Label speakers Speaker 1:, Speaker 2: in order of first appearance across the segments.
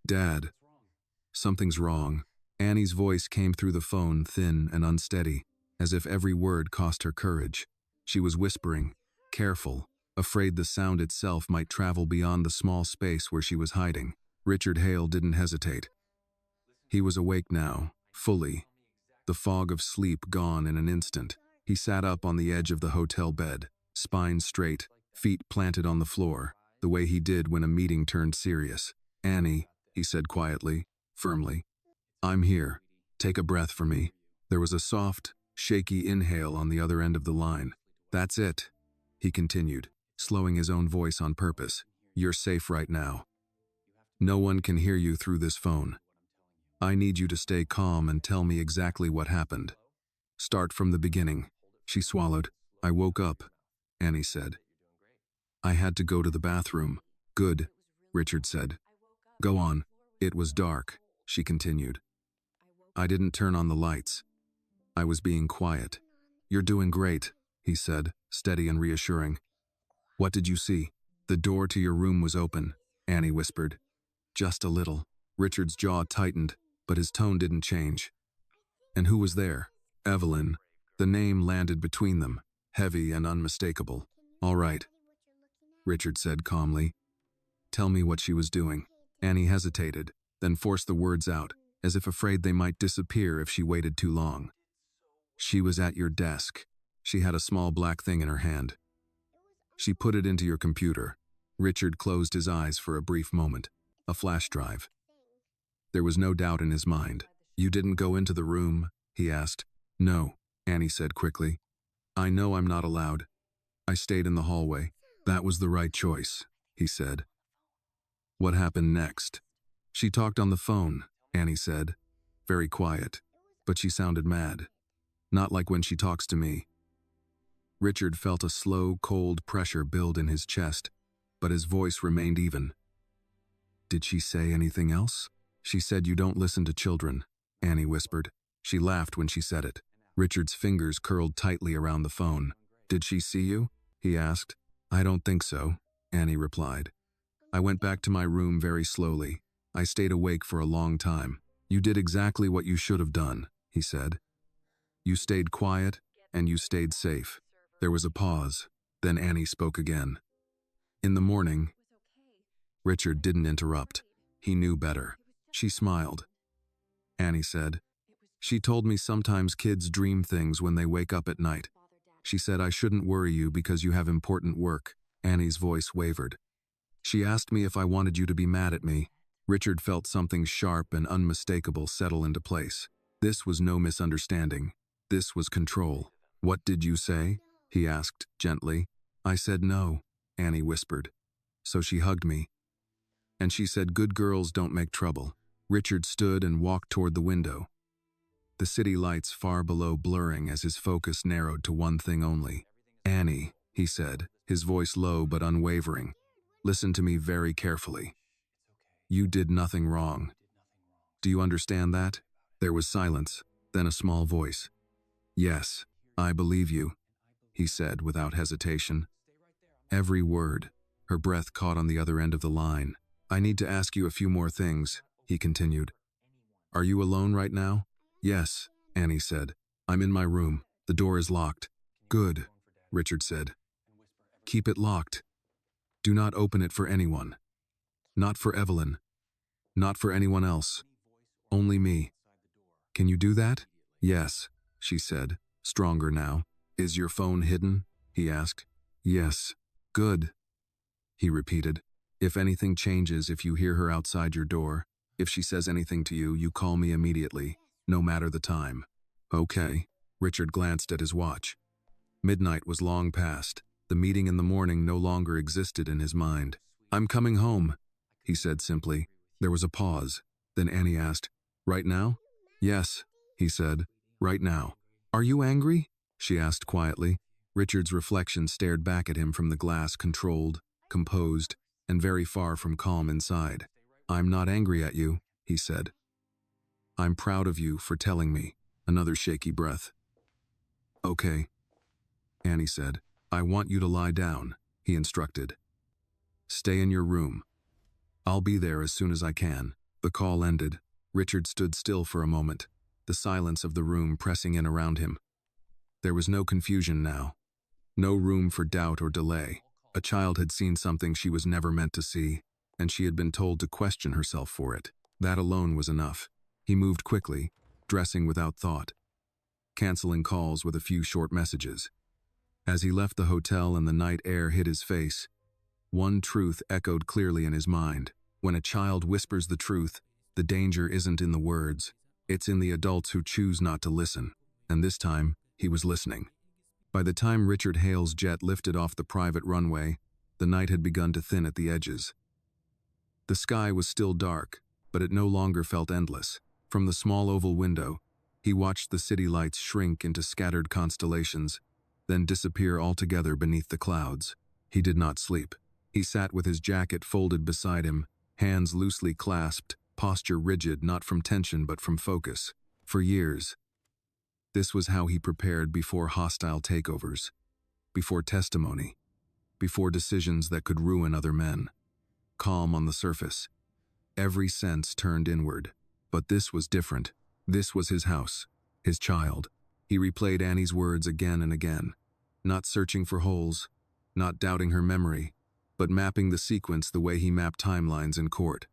Speaker 1: Dad, something's wrong. Annie's voice came through the phone, thin and unsteady, as if every word cost her courage. She was whispering, careful, afraid the sound itself might travel beyond the small space where she was hiding. Richard Hale didn't hesitate. He was awake now, fully, the fog of sleep gone in an instant. He sat up on the edge of the hotel bed, spine straight, feet planted on the floor, the way he did when a meeting turned serious. Annie, he said quietly, firmly, I'm here. Take a breath for me. There was a soft, shaky inhale on the other end of the line. That's it, he continued, slowing his own voice on purpose. You're safe right now. No one can hear you through this phone. I need you to stay calm and tell me exactly what happened. Start from the beginning. She swallowed. I woke up, Annie said. I had to go to the bathroom. Good, Richard said. Go on. It was dark, she continued. I didn't turn on the lights. I was being quiet. You're doing great, he said, steady and reassuring. What did you see? The door to your room was open, Annie whispered. Just a little. Richard's jaw tightened, but his tone didn't change. And who was there? Evelyn. The name landed between them, heavy and unmistakable. All right, Richard said calmly. Tell me what she was doing. Annie hesitated, then forced the words out, as if afraid they might disappear if she waited too long. She was at your desk. She had a small black thing in her hand. She put it into your computer. Richard closed his eyes for a brief moment. A flash drive. There was no doubt in his mind. You didn't go into the room? He asked. No, Annie said quickly. I know I'm not allowed. I stayed in the hallway. That was the right choice, he said. What happened next? She talked on the phone, Annie said. Very quiet, but she sounded mad. Not like when she talks to me. Richard felt a slow, cold pressure build in his chest, but his voice remained even. Did she say anything else? She said you don't listen to children, Annie whispered. She laughed when she said it. Richard's fingers curled tightly around the phone. Did she see you? He asked. I don't think so, Annie replied. I went back to my room very slowly. I stayed awake for a long time. You did exactly what you should have done, he said. You stayed quiet, and you stayed safe. There was a pause. Then Annie spoke again. In the morning, Richard didn't interrupt. He knew better. She smiled. Annie said, she told me sometimes kids dream things when they wake up at night. She said I shouldn't worry you because you have important work. Annie's voice wavered. She asked me if I wanted you to be mad at me. Richard felt something sharp and unmistakable settle into place. This was no misunderstanding. This was control. What did you say? He asked gently. I said no, Annie whispered. So she hugged me. And she said good girls don't make trouble. Richard stood and walked toward the window. The city lights far below blurring as his focus narrowed to one thing only. Annie, he said, his voice low but unwavering. Listen to me very carefully. You did nothing wrong. Do you understand that? There was silence, then a small voice. Yes, I believe you, he said without hesitation. Every word. Her breath caught on the other end of the line. I need to ask you a few more things, he continued. Are you alone right now? Yes, Annie said. I'm in my room. The door is locked. Good, Richard said. Keep it locked. Do not open it for anyone. Not for Evelyn. Not for anyone else. Only me. Can you do that? Yes, she said, stronger now. Is your phone hidden? He asked. Yes. Good, he repeated. If anything changes, if you hear her outside your door, if she says anything to you, you call me immediately, no matter the time. Okay. Richard glanced at his watch. Midnight was long past. The meeting in the morning no longer existed in his mind. I'm coming home, he said simply. There was a pause. Then Annie asked, right now? Yes, he said, right now. Are you angry? She asked quietly. Richard's reflection stared back at him from the glass, controlled, composed, and very far from calm inside. I'm not angry at you, he said. I'm proud of you for telling me. Another shaky breath. Okay, Annie said. I want you to lie down, he instructed. Stay in your room. I'll be there as soon as I can, The call ended. Richard stood still for a moment, the silence of the room pressing in around him. There was no confusion now. No room for doubt or delay. A child had seen something she was never meant to see, and she had been told to question herself for it. That alone was enough. He moved quickly, dressing without thought, canceling calls with a few short messages. As he left the hotel and the night air hit his face, one truth echoed clearly in his mind. When a child whispers the truth, the danger isn't in the words, it's in the adults who choose not to listen. And this time, he was listening. By the time Richard Hale's jet lifted off the private runway, the night had begun to thin at the edges. The sky was still dark, but it no longer felt endless. From the small oval window, he watched the city lights shrink into scattered constellations, then disappear altogether beneath the clouds. He did not sleep. He sat with his jacket folded beside him, hands loosely clasped, posture rigid not from tension but from focus. For years, this was how he prepared before hostile takeovers, before testimony, before decisions that could ruin other men. Calm on the surface. Every sense turned inward. But this was different. This was his house, his child. He replayed Annie's words again and again, not searching for holes, not doubting her memory, but mapping the sequence the way he mapped timelines in court.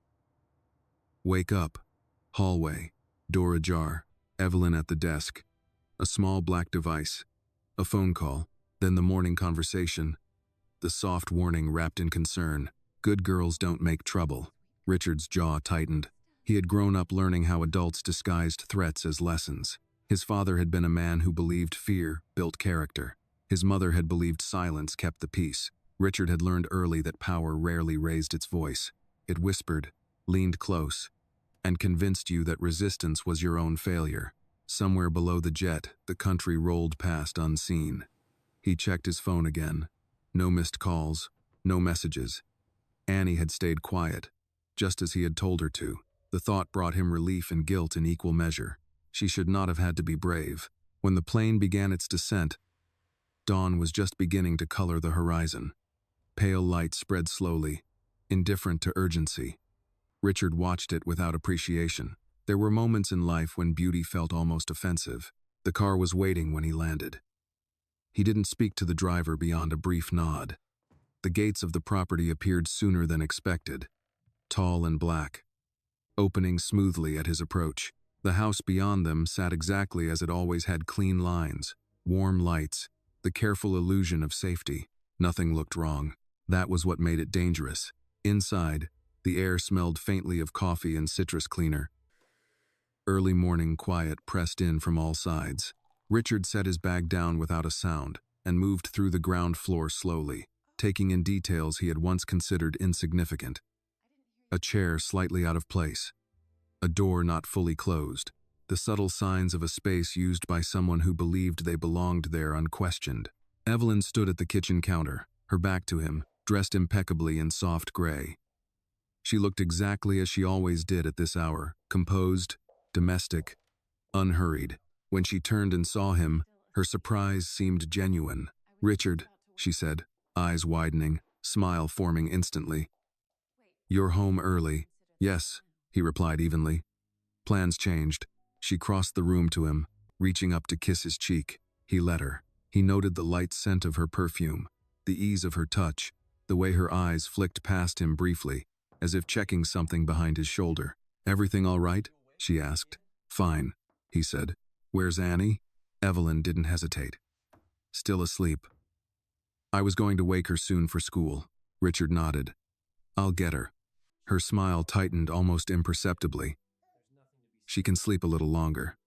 Speaker 1: Wake up. Hallway. Door ajar. Evelyn at the desk. A small black device. A phone call. Then the morning conversation. The soft warning wrapped in concern. Good girls don't make trouble. Richard's jaw tightened. He had grown up learning how adults disguised threats as lessons. His father had been a man who believed fear built character. His mother had believed silence kept the peace. Richard had learned early that power rarely raised its voice. It whispered, leaned close, and convinced you that resistance was your own failure. Somewhere below the jet, the country rolled past unseen. He checked his phone again. No missed calls, no messages. Annie had stayed quiet, just as he had told her to. The thought brought him relief and guilt in equal measure. She should not have had to be brave. When the plane began its descent, dawn was just beginning to color the horizon. Pale light spread slowly, indifferent to urgency. Richard watched it without appreciation. There were moments in life when beauty felt almost offensive. The car was waiting when he landed. He didn't speak to the driver beyond a brief nod. The gates of the property appeared sooner than expected, tall and black, opening smoothly at his approach. The house beyond them sat exactly as it always had: clean lines, warm lights, the careful illusion of safety. Nothing looked wrong. That was what made it dangerous. Inside, the air smelled faintly of coffee and citrus cleaner. Early morning quiet pressed in from all sides. Richard set his bag down without a sound and moved through the ground floor slowly, taking in details he had once considered insignificant. A chair slightly out of place. A door not fully closed. The subtle signs of a space used by someone who believed they belonged there unquestioned. Evelyn stood at the kitchen counter, her back to him, dressed impeccably in soft gray. She looked exactly as she always did at this hour, composed, domestic, unhurried. When she turned and saw him, her surprise seemed genuine. "Richard," she said, eyes widening, smile forming instantly. "You're home early." "Yes," he replied evenly. Plans changed. She crossed the room to him, reaching up to kiss his cheek. He let her. He noted the light scent of her perfume, the ease of her touch, the way her eyes flicked past him briefly, as if checking something behind his shoulder. "Everything all right?" she asked. "Fine," he said. "Where's Annie?" Evelyn didn't hesitate. "Still asleep. I was going to wake her soon for school." Richard nodded. "I'll get her." Her smile tightened almost imperceptibly. "She can sleep a little longer.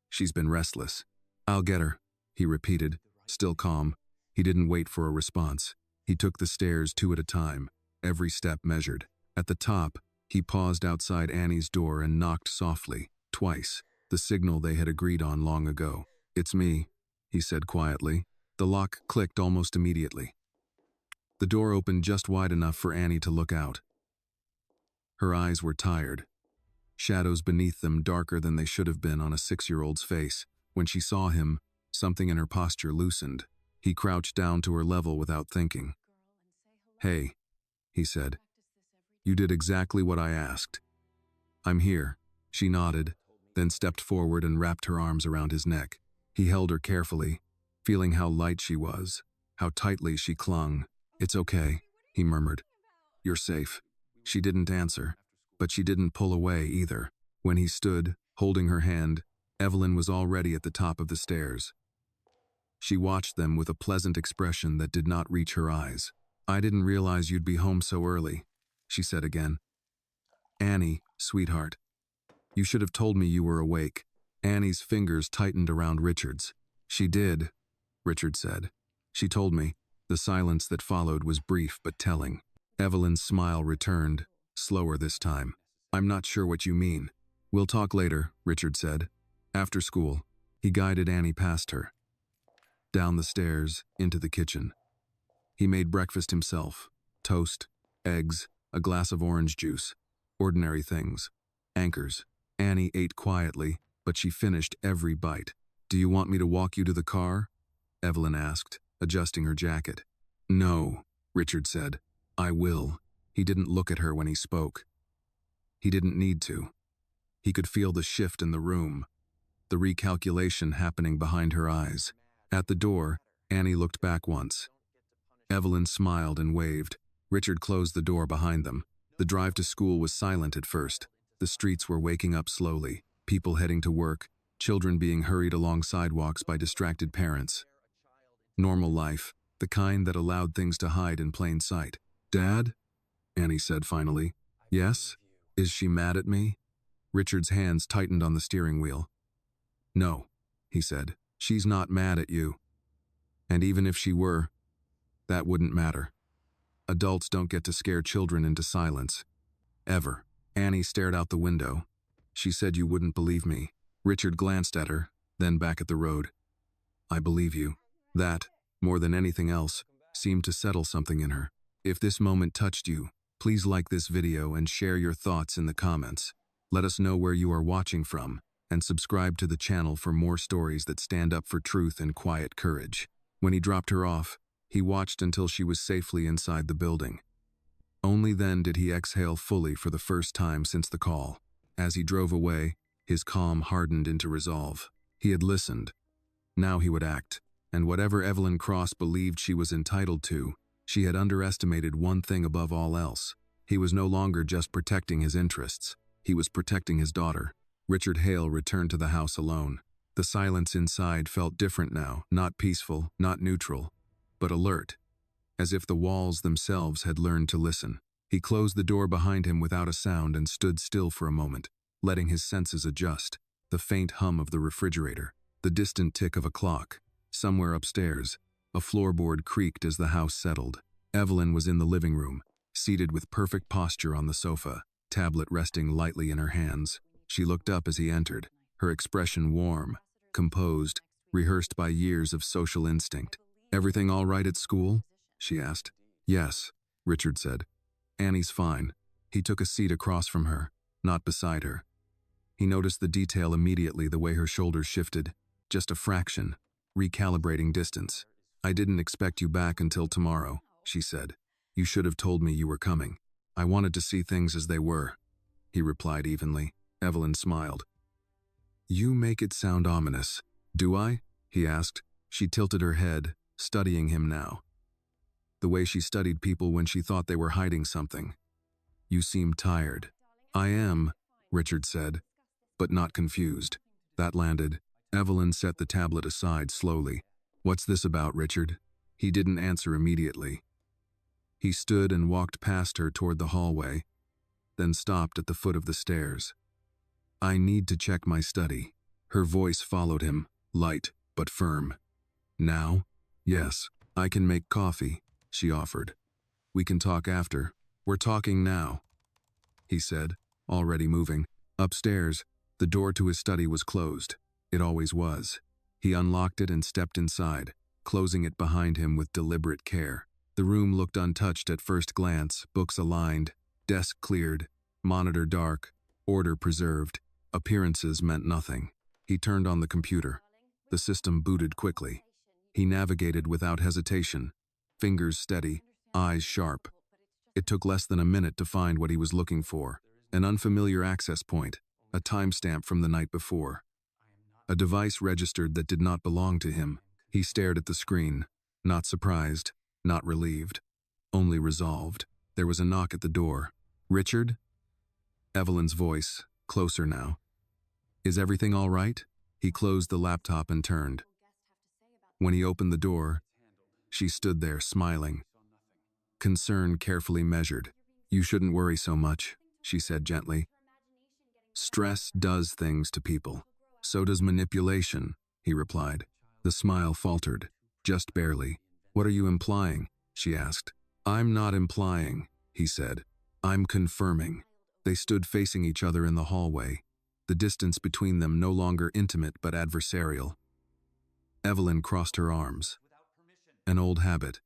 Speaker 1: She's been restless." "I'll get her," he repeated, still calm. He didn't wait for a response. He took the stairs 2 at a time, every step measured. At the top, he paused outside Annie's door and knocked softly, twice, the signal they had agreed on long ago. "It's me," he said quietly. The lock clicked almost immediately. The door opened just wide enough for Annie to look out. Her eyes were tired, shadows beneath them darker than they should have been on a 6-year-old's face. When she saw him, something in her posture loosened. He crouched down to her level without thinking. "Hey," he said. "You did exactly what I asked." I'm here. She nodded, then stepped forward and wrapped her arms around his neck. He held her carefully, feeling how light she was, how tightly she clung. It's okay, he murmured. You're safe. She didn't answer, but she didn't pull away either. When he stood, holding her hand, Evelyn was already at the top of the stairs. She watched them with a pleasant expression that did not reach her eyes. I didn't realize you'd be home so early, she said again. Annie, sweetheart. You should have told me you were awake. Annie's fingers tightened around Richard's. She did, Richard said. She told me. The silence that followed was brief but telling. Evelyn's smile returned, slower this time. I'm not sure what you mean. We'll talk later, Richard said. After school. He guided Annie past her. Down the stairs, into the kitchen. He made breakfast himself. Toast, eggs, a glass of orange juice. Ordinary things. Anchors. Annie ate quietly, but she finished every bite. Do you want me to walk you to the car? Evelyn asked, adjusting her jacket. No, Richard said. I will. He didn't look at her when he spoke. He didn't need to. He could feel the shift in the room, the recalculation happening behind her eyes. At the door, Annie looked back once. Evelyn smiled and waved. Richard closed the door behind them. The drive to school was silent at first. The streets were waking up slowly, people heading to work, children being hurried along sidewalks by distracted parents. Normal life, the kind that allowed things to hide in plain sight. Dad? Annie said finally. Yes? Is she mad at me? Richard's hands tightened on the steering wheel. No, he said. She's not mad at you. And even if she were, that wouldn't matter. Adults don't get to scare children into silence. Ever. Annie stared out the window. She said you wouldn't believe me. Richard glanced at her, then back at the road. I believe you. That, more than anything else, seemed to settle something in her. If this moment touched you, please like this video and share your thoughts in the comments. Let us know where you are watching from, and subscribe to the channel for more stories that stand up for truth and quiet courage. When he dropped her off, he watched until she was safely inside the building. Only then did he exhale fully for the first time since the call. As he drove away, his calm hardened into resolve. He had listened. Now he would act. And whatever Evelyn Cross believed she was entitled to, she had underestimated one thing above all else. He was no longer just protecting his interests. He was protecting his daughter. Richard Hale returned to the house alone. The silence inside felt different now, not peaceful, not neutral, but alert, as if the walls themselves had learned to listen. He closed the door behind him without a sound and stood still for a moment, letting his senses adjust. The faint hum of the refrigerator, the distant tick of a clock. Somewhere upstairs, a floorboard creaked as the house settled. Evelyn was in the living room, seated with perfect posture on the sofa, tablet resting lightly in her hands. She looked up as he entered, her expression warm, composed, rehearsed by years of social instinct. Everything all right at school? She asked. Yes, Richard said. Annie's fine. He took a seat across from her, not beside her. He noticed the detail immediately, the way her shoulders shifted, just a fraction, recalibrating distance. I didn't expect you back until tomorrow, she said. You should have told me you were coming. I wanted to see things as they were, he replied evenly. Evelyn smiled. You make it sound ominous. Do I? He asked. She tilted her head, studying him now. The way she studied people when she thought they were hiding something. You seem tired. I am, Richard said, but not confused. That landed. Evelyn set the tablet aside slowly. What's this about, Richard? He didn't answer immediately. He stood and walked past her toward the hallway, then stopped at the foot of the stairs. I need to check my study. Her voice followed him, light but firm. Now? Yes, I can make coffee, she offered. We can talk after. We're talking now, he said, already moving. Upstairs, the door to his study was closed. It always was. He unlocked it and stepped inside, closing it behind him with deliberate care. The room looked untouched at first glance, books aligned, desk cleared, monitor dark, order preserved. Appearances meant nothing. He turned on the computer. The system booted quickly. He navigated without hesitation, fingers steady, eyes sharp. It took less than a minute to find what he was looking for. An unfamiliar access point, a timestamp from the night before. A device registered that did not belong to him. He stared at the screen, not surprised, not relieved, only resolved. There was a knock at the door. "Richard?" Evelyn's voice, closer now. "Is everything all right?" He closed the laptop and turned. When he opened the door, she stood there, smiling. Concern carefully measured. "You shouldn't worry so much," she said gently. "Stress does things to people. So does manipulation," he replied. The smile faltered, just barely. "What are you implying?" she asked. "I'm not implying," he said. "I'm confirming." They stood facing each other in the hallway, the distance between them no longer intimate but adversarial. Evelyn crossed her arms. An old habit,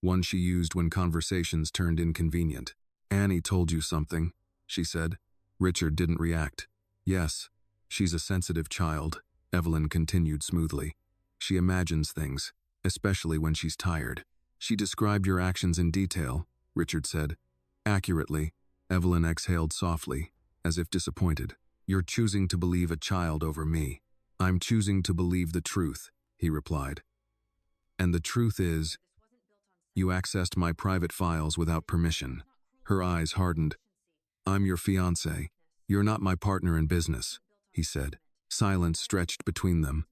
Speaker 1: one she used when conversations turned inconvenient. "Annie told you something," she said. Richard didn't react. "Yes, she's a sensitive child," Evelyn continued smoothly. "She imagines things, especially when she's tired." "She described your actions in detail," Richard said. "Accurately." Evelyn exhaled softly, as if disappointed. "You're choosing to believe a child over me." "I'm choosing to believe the truth," he replied. "And the truth is, you accessed my private files without permission." Her eyes hardened. "I'm your fiancé. You're not my partner in business," he said. Silence stretched between them.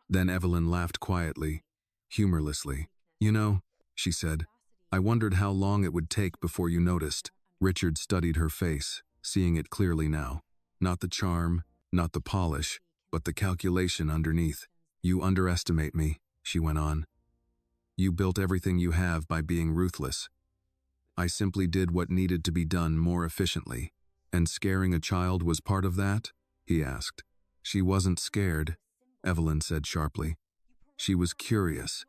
Speaker 1: Then Evelyn laughed quietly, humorlessly. "You know," she said, "I wondered how long it would take before you noticed." Richard studied her face, seeing it clearly now. Not the charm, not the polish, but the calculation underneath. "You underestimate me," she went on. "You built everything you have by being ruthless. I simply did what needed to be done more efficiently." "And scaring a child was part of that?" he asked. "She wasn't scared," Evelyn said sharply. "She was curious.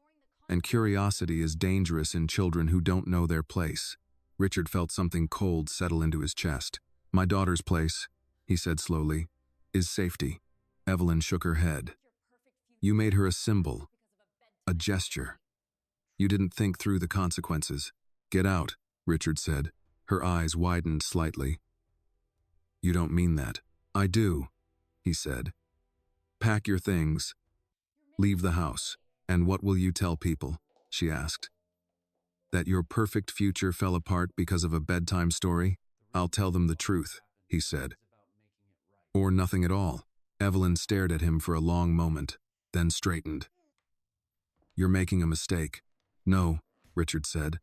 Speaker 1: And curiosity is dangerous in children who don't know their place." Richard felt something cold settle into his chest. "My daughter's place," he said slowly, "is safety." Evelyn shook her head. "You made her a symbol, a gesture. You didn't think through the consequences." "Get out," Richard said. Her eyes widened slightly. "You don't mean that." "I do," he said. "Pack your things. Leave the house." "And what will you tell people?" she asked. "That your perfect future fell apart because of a bedtime story?" "I'll tell them the truth," he said. "Or nothing at all." Evelyn stared at him for a long moment, then straightened. "You're making a mistake." "No," Richard said.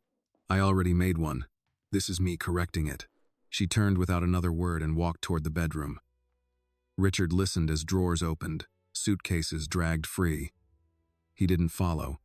Speaker 1: "I already made one. This is me correcting it." She turned without another word and walked toward the bedroom. Richard listened as drawers opened, suitcases dragged free. He didn't follow.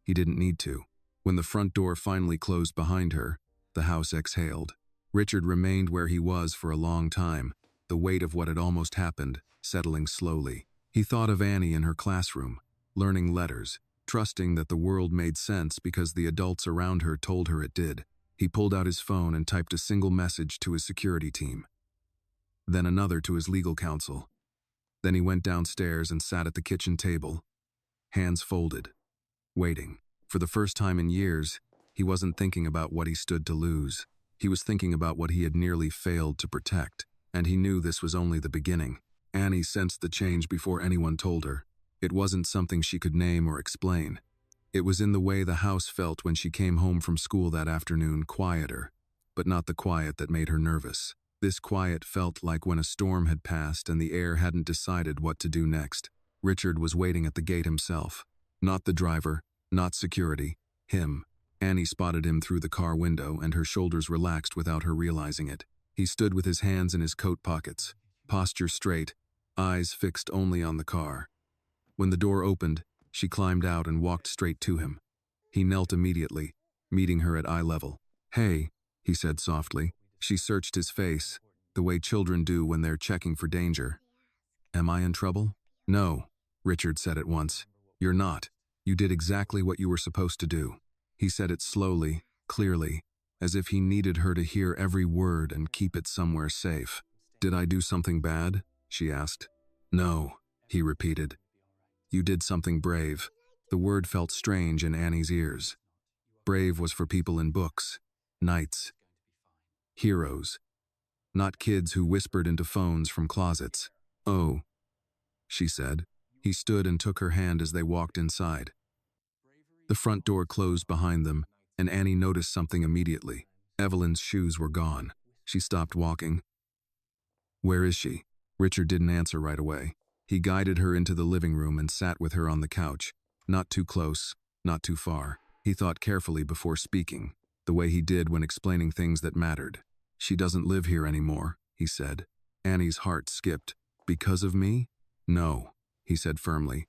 Speaker 1: He didn't need to. When the front door finally closed behind her, the house exhaled. Richard remained where he was for a long time, the weight of what had almost happened settling slowly. He thought of Annie in her classroom, learning letters, trusting that the world made sense because the adults around her told her it did. He pulled out his phone and typed a single message to his security team, then another to his legal counsel. Then he went downstairs and sat at the kitchen table, hands folded, waiting. For the first time in years, he wasn't thinking about what he stood to lose. He was thinking about what he had nearly failed to protect, and he knew this was only the beginning. Annie sensed the change before anyone told her. It wasn't something she could name or explain. It was in the way the house felt when she came home from school that afternoon, quieter, but not the quiet that made her nervous. This quiet felt like when a storm had passed and the air hadn't decided what to do next. Richard was waiting at the gate himself. Not the driver, not security, him. Annie spotted him through the car window and her shoulders relaxed without her realizing it. He stood with his hands in his coat pockets, posture straight, eyes fixed only on the car. When the door opened, she climbed out and walked straight to him. He knelt immediately, meeting her at eye level. "Hey," he said softly. She searched his face, the way children do when they're checking for danger. "Am I in trouble?" "No," Richard said at once. "You're not. You did exactly what you were supposed to do." He said it slowly, clearly, as if he needed her to hear every word and keep it somewhere safe. "Did I do something bad?" she asked. "No," he repeated. "You did something brave." The word felt strange in Annie's ears. Brave was for people in books, knights, heroes. not kids who whispered into phones from closets. "Oh," she said. He stood and took her hand as they walked inside. The front door closed behind them, and Annie noticed something immediately. Evelyn's shoes were gone. She stopped walking. "Where is she?" Richard didn't answer right away. He guided her into the living room and sat with her on the couch. Not too close, not too far. He thought carefully before speaking, the way he did when explaining things that mattered. "She doesn't live here anymore," he said. Annie's heart skipped. "Because of me?" "No," he said firmly.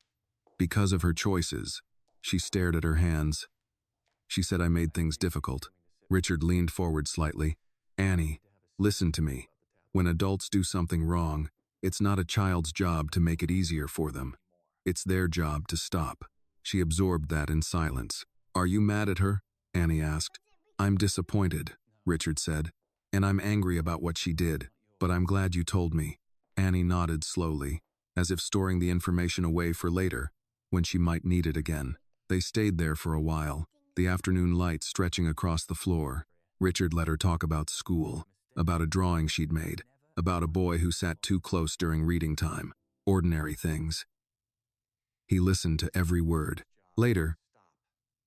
Speaker 1: "Because of her choices." She stared at her hands. "She said I made things difficult." Richard leaned forward slightly. "Annie, listen to me. When adults do something wrong, it's not a child's job to make it easier for them. It's their job to stop." She absorbed that in silence. "Are you mad at her?" Annie asked. "I'm disappointed," Richard said. "And I'm angry about what she did, but I'm glad you told me." Annie nodded slowly, as if storing the information away for later, when she might need it again. They stayed there for a while, the afternoon light stretching across the floor. Richard let her talk about school, about a drawing she'd made, about a boy who sat too close during reading time. Ordinary things. He listened to every word. Later,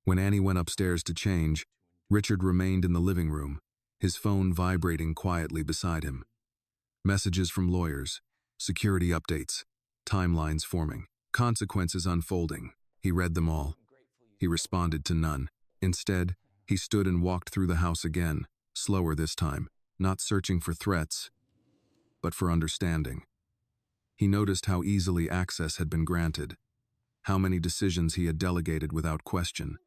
Speaker 1: when Annie went upstairs to change, Richard remained in the living room, his phone vibrating quietly beside him. Messages from lawyers, security updates, timelines forming, consequences unfolding. He read them all. He responded to none. Instead, he stood and walked through the house again, slower this time, not searching for threats, but for understanding. He noticed how easily access had been granted, how many decisions he had delegated without question,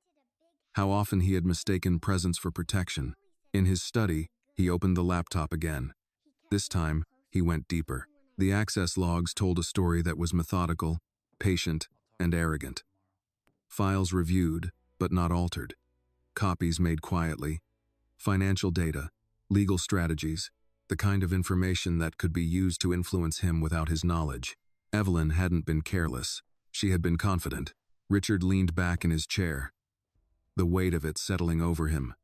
Speaker 1: how often he had mistaken presence for protection. In his study, he opened the laptop again. This time, he went deeper. The access logs told a story that was methodical, patient, and arrogant. Files reviewed, but not altered. Copies made quietly. Financial data, legal strategies, the kind of information that could be used to influence him without his knowledge. Evelyn hadn't been careless. She had been confident. Richard leaned back in his chair, the weight of it settling over him.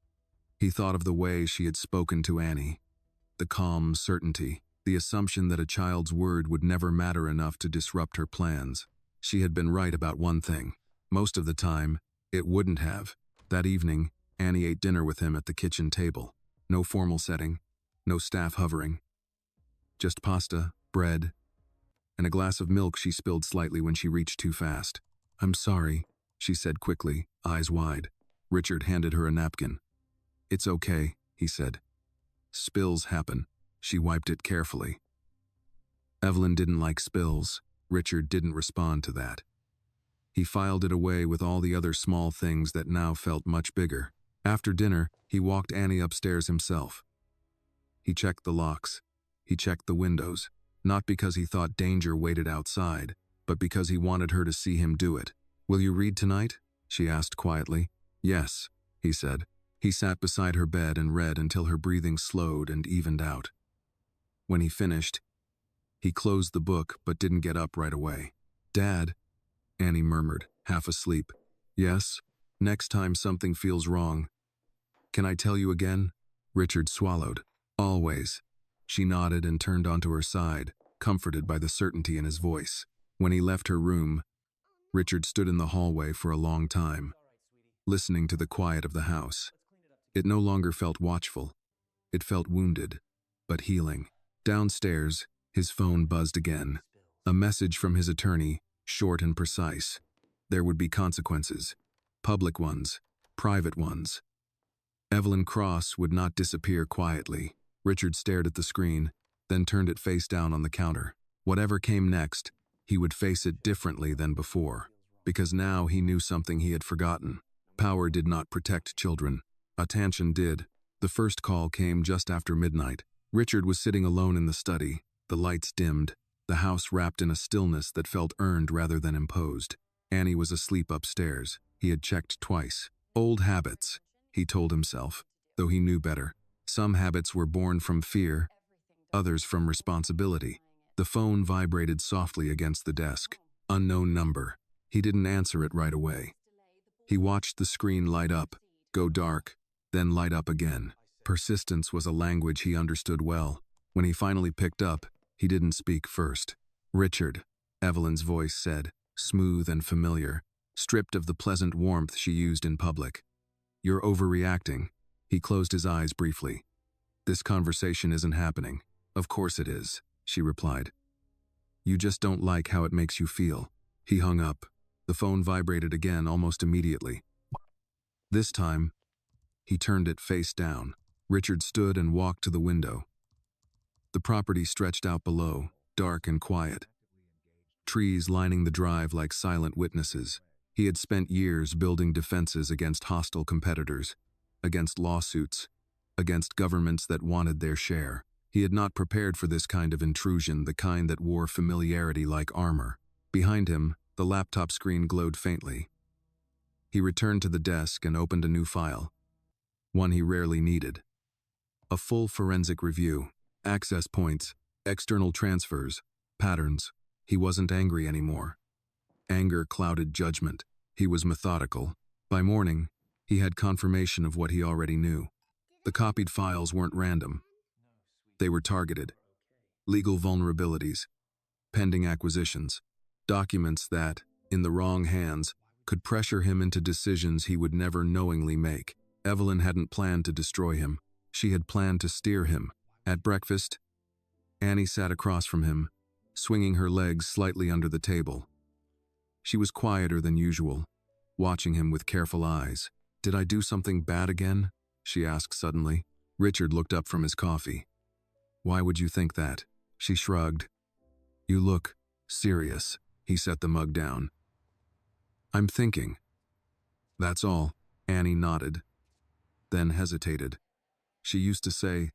Speaker 1: He thought of the way she had spoken to Annie, the calm certainty, the assumption that a child's word would never matter enough to disrupt her plans. She had been right about one thing. Most of the time, it wouldn't have. That evening, Annie ate dinner with him at the kitchen table. No formal setting, no staff hovering. Just pasta, bread, and a glass of milk she spilled slightly when she reached too fast. "I'm sorry," she said quickly, eyes wide. Richard handed her a napkin. "It's okay," he said. "Spills happen." She wiped it carefully. Evelyn didn't like spills. Richard didn't respond to that. He filed it away with all the other small things that now felt much bigger. After dinner, he walked Annie upstairs himself. He checked the locks. He checked the windows, not because he thought danger waited outside, but because he wanted her to see him do it. "Will you read tonight?" she asked quietly. "Yes," he said. He sat beside her bed and read until her breathing slowed and evened out. When he finished, he closed the book but didn't get up right away. "Dad," Annie murmured, half asleep. "Yes? Next time something feels wrong. Can I tell you again?" Richard swallowed. "Always." She nodded and turned onto her side, comforted by the certainty in his voice. When he left her room, Richard stood in the hallway for a long time, listening to the quiet of the house. It no longer felt watchful. It felt wounded, but healing. Downstairs, his phone buzzed again. A message from his attorney, short and precise. There would be consequences. Public ones, private ones. Evelyn Cross would not disappear quietly. Richard stared at the screen, then turned it face down on the counter. Whatever came next, he would face it differently than before, because now he knew something he had forgotten. Power did not protect children. Attention did. The first call came just after midnight. Richard was sitting alone in the study, the lights dimmed, the house wrapped in a stillness that felt earned rather than imposed. Annie was asleep upstairs. He had checked twice. Old habits, he told himself, though he knew better. Some habits were born from fear, others from responsibility. The phone vibrated softly against the desk. Unknown number. He didn't answer it right away. He watched the screen light up, go dark, then light up again. Persistence was a language he understood well. When he finally picked up, he didn't speak first. "Richard," Evelyn's voice said, smooth and familiar, stripped of the pleasant warmth she used in public. "You're overreacting." He closed his eyes briefly. "This conversation isn't happening." "Of course it is," she replied. "You just don't like how it makes you feel." He hung up. The phone vibrated again almost immediately. This time, he turned it face down. Richard stood and walked to the window. The property stretched out below, dark and quiet. Trees lining the drive like silent witnesses. He had spent years building defenses against hostile competitors, against lawsuits, against governments that wanted their share. He had not prepared for this kind of intrusion, the kind that wore familiarity like armor. Behind him, the laptop screen glowed faintly. He returned to the desk and opened a new file, one he rarely needed. A full forensic review, access points, external transfers, patterns. He wasn't angry anymore. Anger clouded judgment. He was methodical. By morning, he had confirmation of what he already knew. The copied files weren't random. They were targeted. Legal vulnerabilities, pending acquisitions, documents that, in the wrong hands, could pressure him into decisions he would never knowingly make. Evelyn hadn't planned to destroy him. She had planned to steer him. At breakfast, Annie sat across from him, swinging her legs slightly under the table. She was quieter than usual, watching him with careful eyes. "Did I do something bad again?" she asked suddenly. Richard looked up from his coffee. "Why would you think that?" She shrugged. "You look serious." He set the mug down. "I'm thinking." "That's all." Annie nodded, then hesitated. She used to say,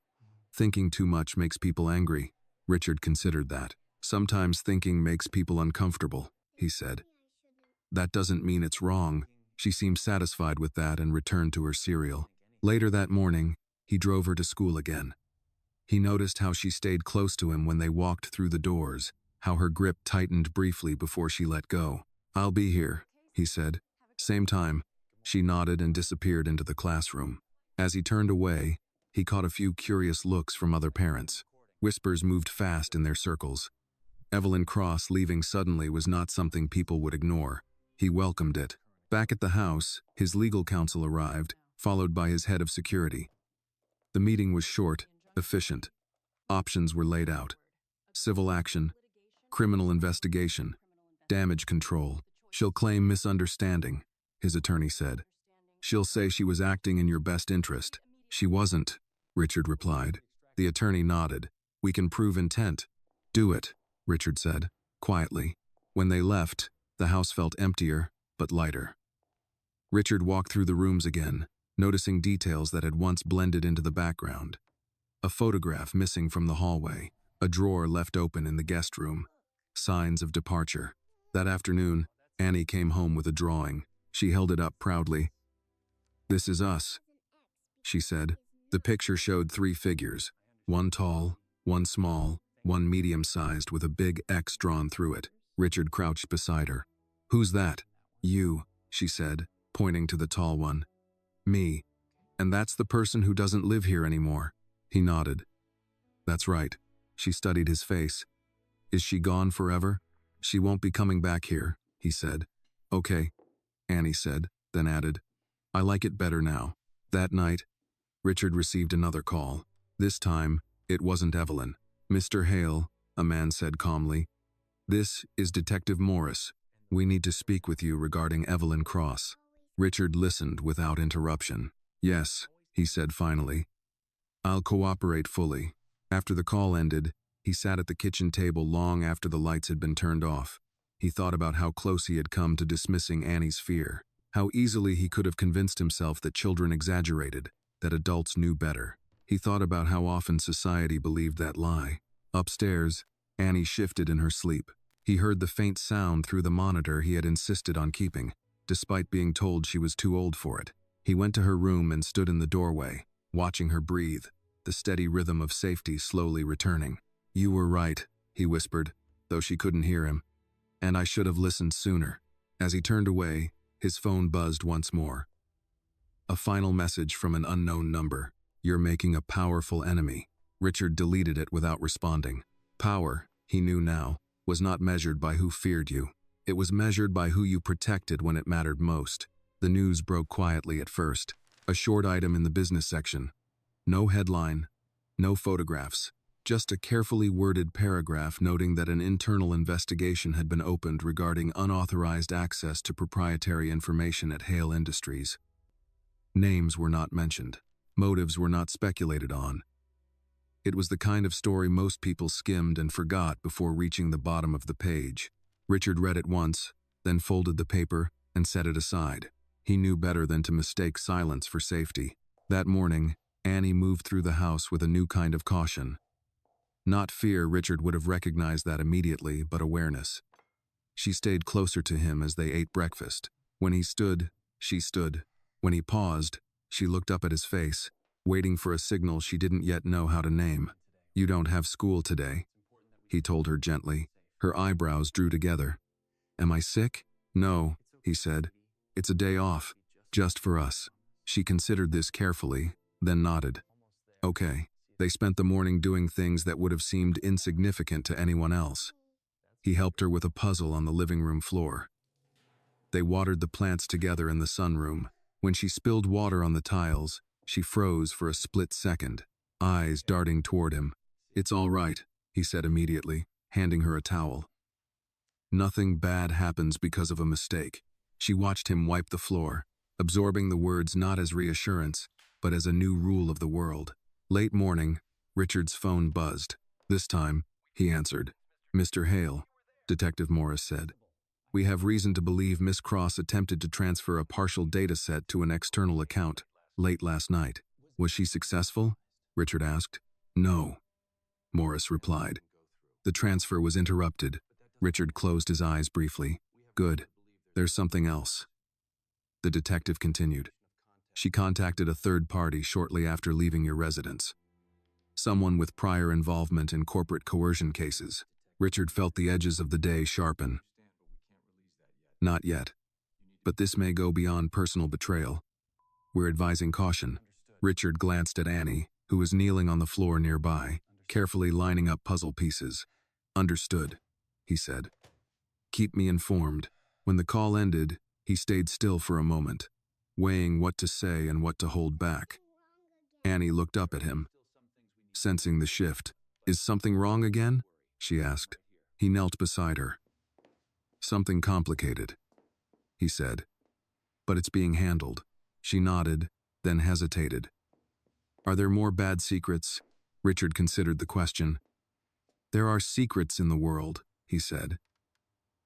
Speaker 1: "Thinking too much makes people angry." Richard considered that. "Sometimes thinking makes people uncomfortable," he said. "That doesn't mean it's wrong." She seemed satisfied with that and returned to her cereal. Later that morning, he drove her to school again. He noticed how she stayed close to him when they walked through the doors, how her grip tightened briefly before she let go. "I'll be here," he said. Same time, she nodded and disappeared into the classroom. As he turned away, he caught a few curious looks from other parents. Whispers moved fast in their circles. Evelyn Cross leaving suddenly was not something people would ignore. He welcomed it. Back at the house, his legal counsel arrived, followed by his head of security. The meeting was short, efficient. Options were laid out. Civil action, criminal investigation, damage control. "She'll claim misunderstanding," his attorney said. "She'll say she was acting in your best interest." "She wasn't," Richard replied. The attorney nodded. "We can prove intent." "Do it," Richard said, quietly. When they left, the house felt emptier, but lighter. Richard walked through the rooms again, noticing details that had once blended into the background. A photograph missing from the hallway, a drawer left open in the guest room. Signs of departure. That afternoon, Annie came home with a drawing. She held it up proudly. "This is us," she said. The picture showed 3 figures, one tall, one small, one medium-sized with a big X drawn through it. Richard crouched beside her. "Who's that?" "You," she said, pointing to the tall one. "Me. And that's the person who doesn't live here anymore." He nodded. "That's right." She studied his face. "Is she gone forever?" "She won't be coming back here," he said. "Okay," Annie said, then added, "I like it better now." That night, Richard received another call. This time, it wasn't Evelyn. "Mr. Hale," a man said calmly. "This is Detective Morris. We need to speak with you regarding Evelyn Cross." Richard listened without interruption. "Yes," he said finally. "I'll cooperate fully." After the call ended, he sat at the kitchen table long after the lights had been turned off. He thought about how close he had come to dismissing Annie's fear, how easily he could have convinced himself that children exaggerated, that adults knew better. He thought about how often society believed that lie. Upstairs, Annie shifted in her sleep. He heard the faint sound through the monitor he had insisted on keeping, despite being told she was too old for it. He went to her room and stood in the doorway, watching her breathe, the steady rhythm of safety slowly returning. "You were right," he whispered, though she couldn't hear him. "And I should have listened sooner." As he turned away, his phone buzzed once more. A final message from an unknown number. "You're making a powerful enemy." Richard deleted it without responding. Power, he knew now, was not measured by who feared you. It was measured by who you protected when it mattered most. The news broke quietly at first. A short item in the business section. No headline, no photographs. Just a carefully worded paragraph noting that an internal investigation had been opened regarding unauthorized access to proprietary information at Hale Industries. Names were not mentioned. Motives were not speculated on. It was the kind of story most people skimmed and forgot before reaching the bottom of the page. Richard read it once, then folded the paper and set it aside. He knew better than to mistake silence for safety. That morning, Annie moved through the house with a new kind of caution. Not fear, Richard would have recognized that immediately, but awareness. She stayed closer to him as they ate breakfast. When he stood, she stood. When he paused, she looked up at his face, waiting for a signal she didn't yet know how to name. "You don't have school today," he told her gently. Her eyebrows drew together. "Am I sick?" "No," he said. "It's a day off, just for us." She considered this carefully, then nodded. "Okay." They spent the morning doing things that would have seemed insignificant to anyone else. He helped her with a puzzle on the living room floor. They watered the plants together in the sunroom. When she spilled water on the tiles, she froze for a split second, eyes darting toward him. "It's all right," he said immediately, handing her a towel. Nothing bad happens because of a mistake. She watched him wipe the floor, absorbing the words not as reassurance, but as a new rule of the world. Late morning, Richard's phone buzzed. This time, he answered. "Mr. Hale," Detective Morris said. "We have reason to believe Miss Cross attempted to transfer a partial data set to an external account late last night. Was she successful?" Richard asked. "No," Morris replied. "The transfer was interrupted." Richard closed his eyes briefly. "Good. There's something else." The detective continued. "She contacted a third party shortly after leaving your residence. Someone with prior involvement in corporate coercion cases." Richard felt the edges of the day sharpen. "Not yet. But this may go beyond personal betrayal. We're advising caution." Richard glanced at Annie, who was kneeling on the floor nearby, carefully lining up puzzle pieces. "Understood," he said. "Keep me informed." When the call ended, he stayed still for a moment, weighing what to say and what to hold back. Annie looked up at him, sensing the shift. "Is something wrong again?" she asked. He knelt beside her. "Something complicated," he said. "But it's being handled." She nodded, then hesitated. "Are there more bad secrets?" Richard considered the question. "There are secrets in the world," he said.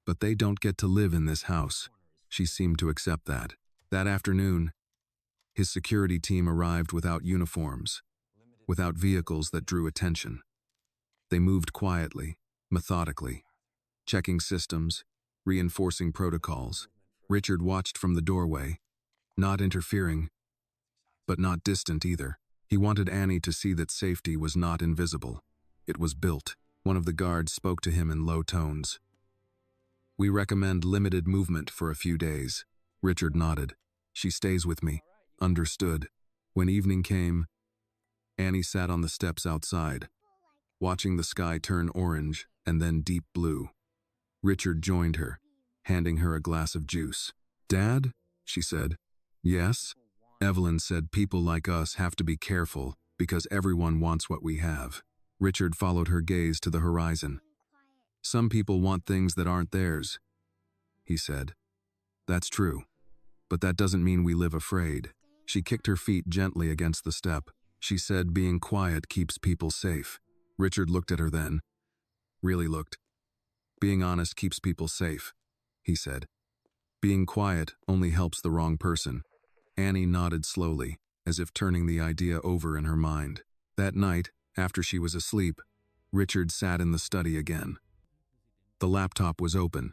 Speaker 1: "But they don't get to live in this house." She seemed to accept that. That afternoon, his security team arrived without uniforms, without vehicles that drew attention. They moved quietly, methodically, checking systems, reinforcing protocols. Richard watched from the doorway, not interfering, but not distant either. He wanted Annie to see that safety was not invisible. It was built. One of the guards spoke to him in low tones. "We recommend limited movement for a few days." Richard nodded. "She stays with me." "Understood." When evening came, Annie sat on the steps outside, watching the sky turn orange and then deep blue. Richard joined her, handing her a glass of juice. "Dad?" she said. "Yes?" "Evelyn said people like us have to be careful because everyone wants what we have." Richard followed her gaze to the horizon. "Some people want things that aren't theirs," he said. "That's true. But that doesn't mean we live afraid." She kicked her feet gently against the step. She said being quiet keeps people safe. Richard looked at her then. Really looked. "Being honest keeps people safe," he said. "Being quiet only helps the wrong person." Annie nodded slowly, as if turning the idea over in her mind. That night, after she was asleep, Richard sat in the study again. The laptop was open,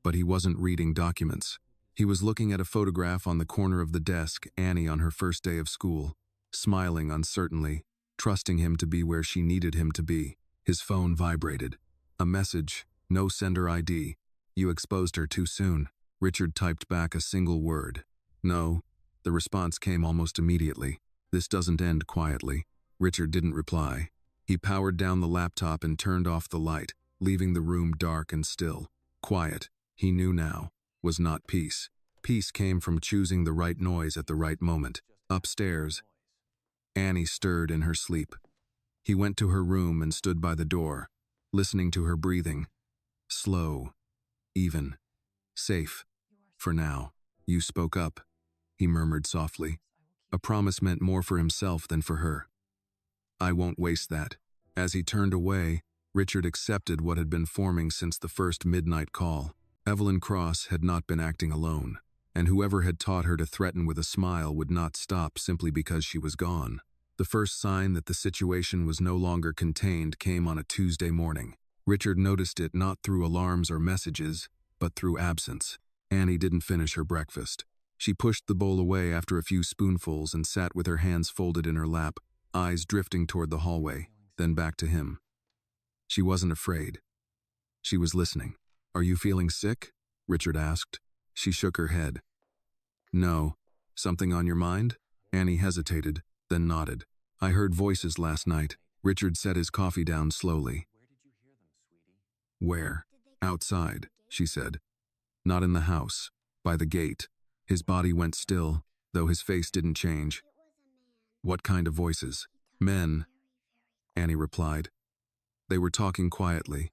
Speaker 1: but he wasn't reading documents. He was looking at a photograph on the corner of the desk, Annie on her first day of school, smiling uncertainly, trusting him to be where she needed him to be. His phone vibrated. A message, "No sender ID. You exposed her too soon." Richard typed back a single word. "No." The response came almost immediately. "This doesn't end quietly." Richard didn't reply. He powered down the laptop and turned off the light, leaving the room dark and still. Quiet, he knew now, was not peace. Peace came from choosing the right noise at the right moment. Upstairs, Annie stirred in her sleep. He went to her room and stood by the door, listening to her breathing. Slow, even, safe. For now. You spoke up, he murmured softly. A promise meant more for himself than for her. I won't waste that. As he turned away, Richard accepted what had been forming since the first midnight call. Evelyn Cross had not been acting alone, and whoever had taught her to threaten with a smile would not stop simply because she was gone. The first sign that the situation was no longer contained came on a Tuesday morning. Richard noticed it not through alarms or messages, but through absence. Annie didn't finish her breakfast. She pushed the bowl away after a few spoonfuls and sat with her hands folded in her lap, eyes drifting toward the hallway, then back to him. She wasn't afraid. She was listening. Are you feeling sick? Richard asked. She shook her head. No. Something on your mind? Annie hesitated, then nodded. I heard voices last night. Richard set his coffee down slowly. Where? Outside, she said. Not in the house. By the gate. His body went still, though his face didn't change. What kind of voices? Men, Annie replied. They were talking quietly,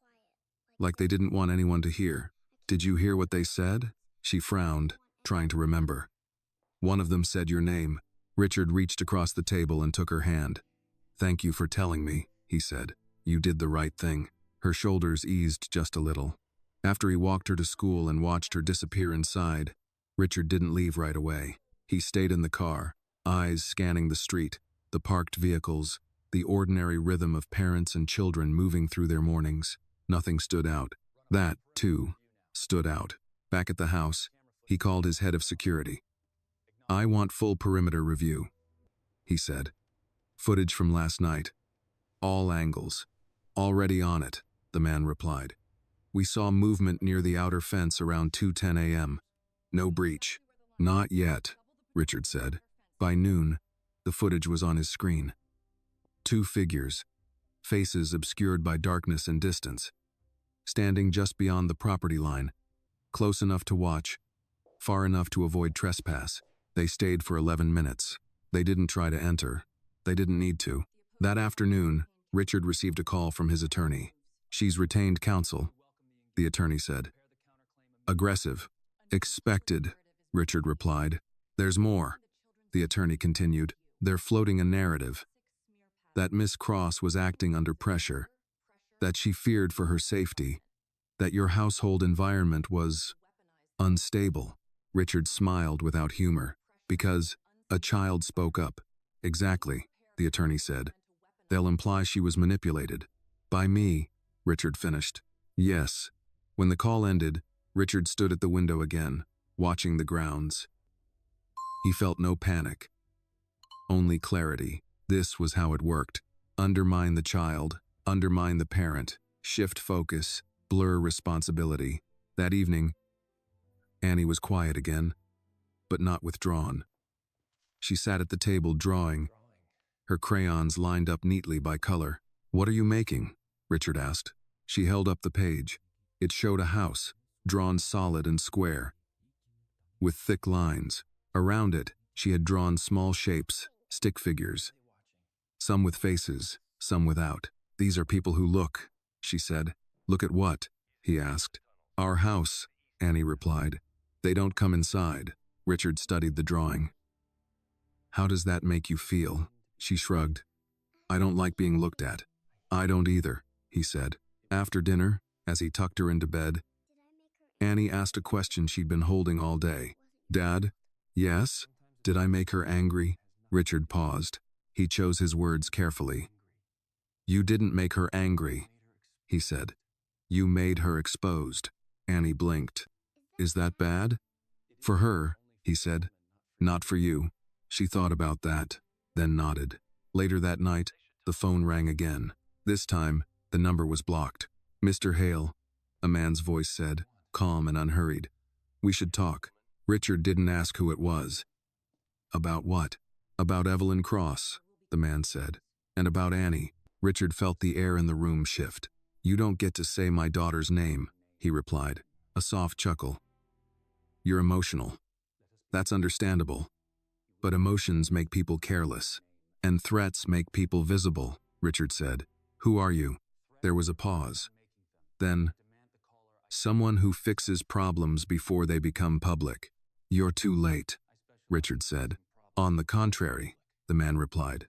Speaker 1: like they didn't want anyone to hear. Did you hear what they said? She frowned, trying to remember. One of them said your name. Richard reached across the table and took her hand. Thank you for telling me, he said. You did the right thing. Her shoulders eased just a little. After he walked her to school and watched her disappear inside, Richard didn't leave right away. He stayed in the car, eyes scanning the street, the parked vehicles, the ordinary rhythm of parents and children moving through their mornings. Nothing stood out. That, too, stood out. Back at the house, he called his head of security. I want full perimeter review, he said. Footage from last night. All angles. Already on it, the man replied. We saw movement near the outer fence around 2:10 a.m. No breach. Not yet, Richard said. By noon, the footage was on his screen. Two figures, faces obscured by darkness and distance, standing just beyond the property line, close enough to watch, far enough to avoid trespass. They stayed for 11 minutes. They didn't try to enter. They didn't need to. That afternoon, Richard received a call from his attorney. She's retained counsel, the attorney said. Aggressive. Expected, Richard replied. There's more, the attorney continued. They're floating a narrative. That Miss Cross was acting under pressure. That she feared for her safety. That your household environment was unstable. Richard smiled without humor. Because a child spoke up. Exactly, the attorney said. They'll imply she was manipulated. By me, Richard finished. Yes. When the call ended, Richard stood at the window again, watching the grounds. He felt no panic, only clarity. This was how it worked. Undermine the child, undermine the parent, shift focus, blur responsibility. That evening, Annie was quiet again, but not withdrawn. She sat at the table drawing, her crayons lined up neatly by color. What are you making? Richard asked. She held up the page. It showed a house, drawn solid and square, with thick lines. Around it, she had drawn small shapes, stick figures. Some with faces, some without. These are people who look, she said. Look at what? He asked. Our house, Annie replied. They don't come inside. Richard studied the drawing. How does that make you feel? She shrugged. I don't like being looked at. I don't either, he said. After dinner, as he tucked her into bed, Annie asked a question she'd been holding all day. Dad? Yes? Did I make her angry? Richard paused. He chose his words carefully. You didn't make her angry, he said. You made her exposed. Annie blinked. Is that bad? For her, he said. Not for you. She thought about that, then nodded. Later that night, the phone rang again. This time, the number was blocked. Mr. Hale, a man's voice said, calm and unhurried. We should talk. Richard didn't ask who it was. About what? About Evelyn Cross, the man said. And about Annie, Richard felt the air in the room shift. "You don't get to say my daughter's name," he replied, a soft chuckle. "You're emotional. That's understandable. But emotions make people careless. And threats make people visible," Richard said. "Who are you?" There was a pause. Then, "Someone who fixes problems before they become public." "You're too late," Richard said. "On the contrary," the man replied.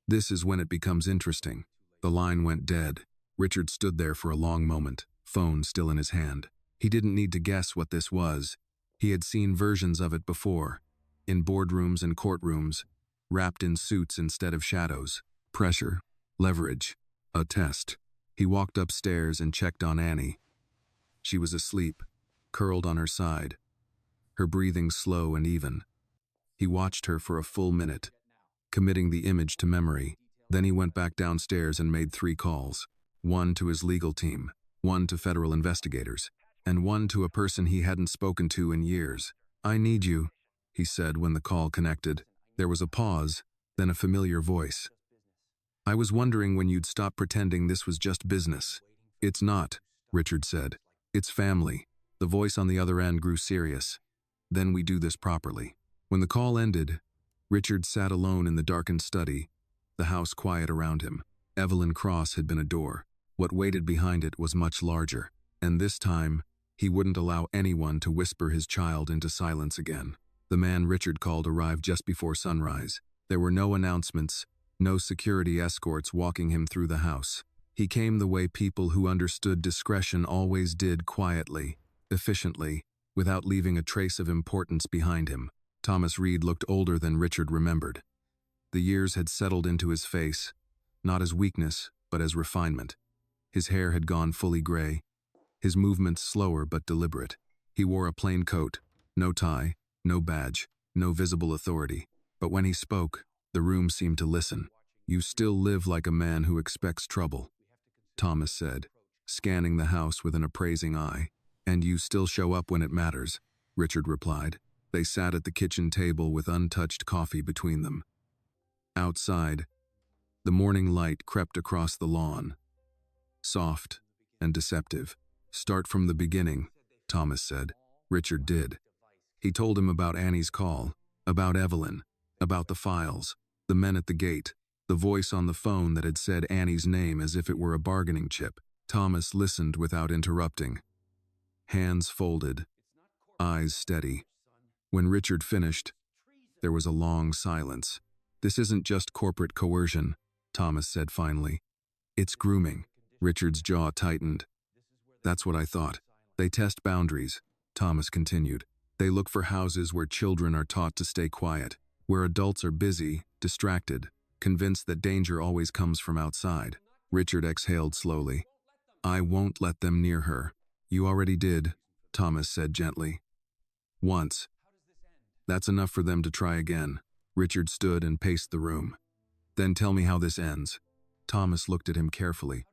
Speaker 1: "This is when it becomes interesting." The line went dead. Richard stood there for a long moment, phone still in his hand. He didn't need to guess what this was. He had seen versions of it before, in boardrooms and courtrooms, wrapped in suits instead of shadows. Pressure, leverage, a test. He walked upstairs and checked on Annie. She was asleep, curled on her side, her breathing slow and even. He watched her for a full minute, committing the image to memory. Then he went back downstairs and made 3 calls. One to his legal team, one to federal investigators, and one to a person he hadn't spoken to in years. "I need you," he said when the call connected. There was a pause, then a familiar voice. "I was wondering when you'd stop pretending this was just business." "It's not," Richard said. "It's family." The voice on the other end grew serious. "Then we do this properly." When the call ended, Richard sat alone in the darkened study, the house quiet around him. Evelyn Cross had been a door. What waited behind it was much larger, and this time, he wouldn't allow anyone to whisper his child into silence again. The man Richard called arrived just before sunrise. There were no announcements, no security escorts walking him through the house. He came the way people who understood discretion always did, quietly, efficiently, without leaving a trace of importance behind him. Thomas Reed looked older than Richard remembered. The years had settled into his face, not as weakness, but as refinement. His hair had gone fully gray, his movements slower but deliberate. He wore a plain coat, no tie, no badge, no visible authority. But when he spoke, the room seemed to listen. "You still live like a man who expects trouble," Thomas said, scanning the house with an appraising eye. "And you still show up when it matters," Richard replied. They sat at the kitchen table with untouched coffee between them. Outside, the morning light crept across the lawn, soft and deceptive. "Start from the beginning," Thomas said. Richard did. He told him about Annie's call, about Evelyn, about the files, the men at the gate, the voice on the phone that had said Annie's name as if it were a bargaining chip. Thomas listened without interrupting, hands folded, eyes steady. When Richard finished, there was a long silence. "This isn't just corporate coercion," Thomas said finally. "It's grooming." Richard's jaw tightened. "That's what I thought. They test boundaries," Thomas continued. "They look for houses where children are taught to stay quiet, where adults are busy, distracted, convinced that danger always comes from outside." Richard exhaled slowly. "I won't let them near her." "You already did," Thomas said gently. "Once. That's enough for them to try again." Richard stood and paced the room. "Then tell me how this ends." Thomas looked at him carefully.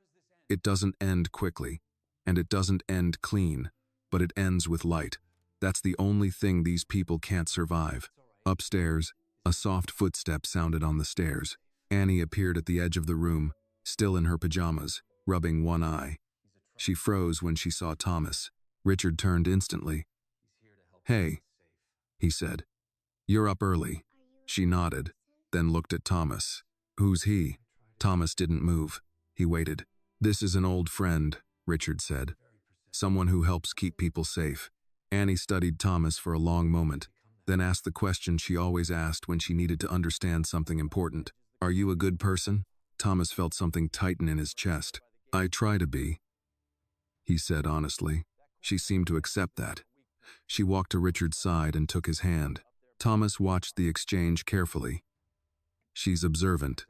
Speaker 1: "It doesn't end quickly, and it doesn't end clean, but it ends with light. That's the only thing these people can't survive." Upstairs, a soft footstep sounded on the stairs. Annie appeared at the edge of the room, still in her pajamas, rubbing one eye. She froze when she saw Thomas. Richard turned instantly. "Hey," he said. "You're up early." She nodded, then looked at Thomas. "Who's he?" Thomas didn't move. He waited. "This is an old friend," Richard said. "Someone who helps keep people safe." Annie studied Thomas for a long moment, then asked the question she always asked when she needed to understand something important. "Are you a good person?" Thomas felt something tighten in his chest. "I try to be," he said honestly. She seemed to accept that. She walked to Richard's side and took his hand. Thomas watched the exchange carefully. "She's observant,"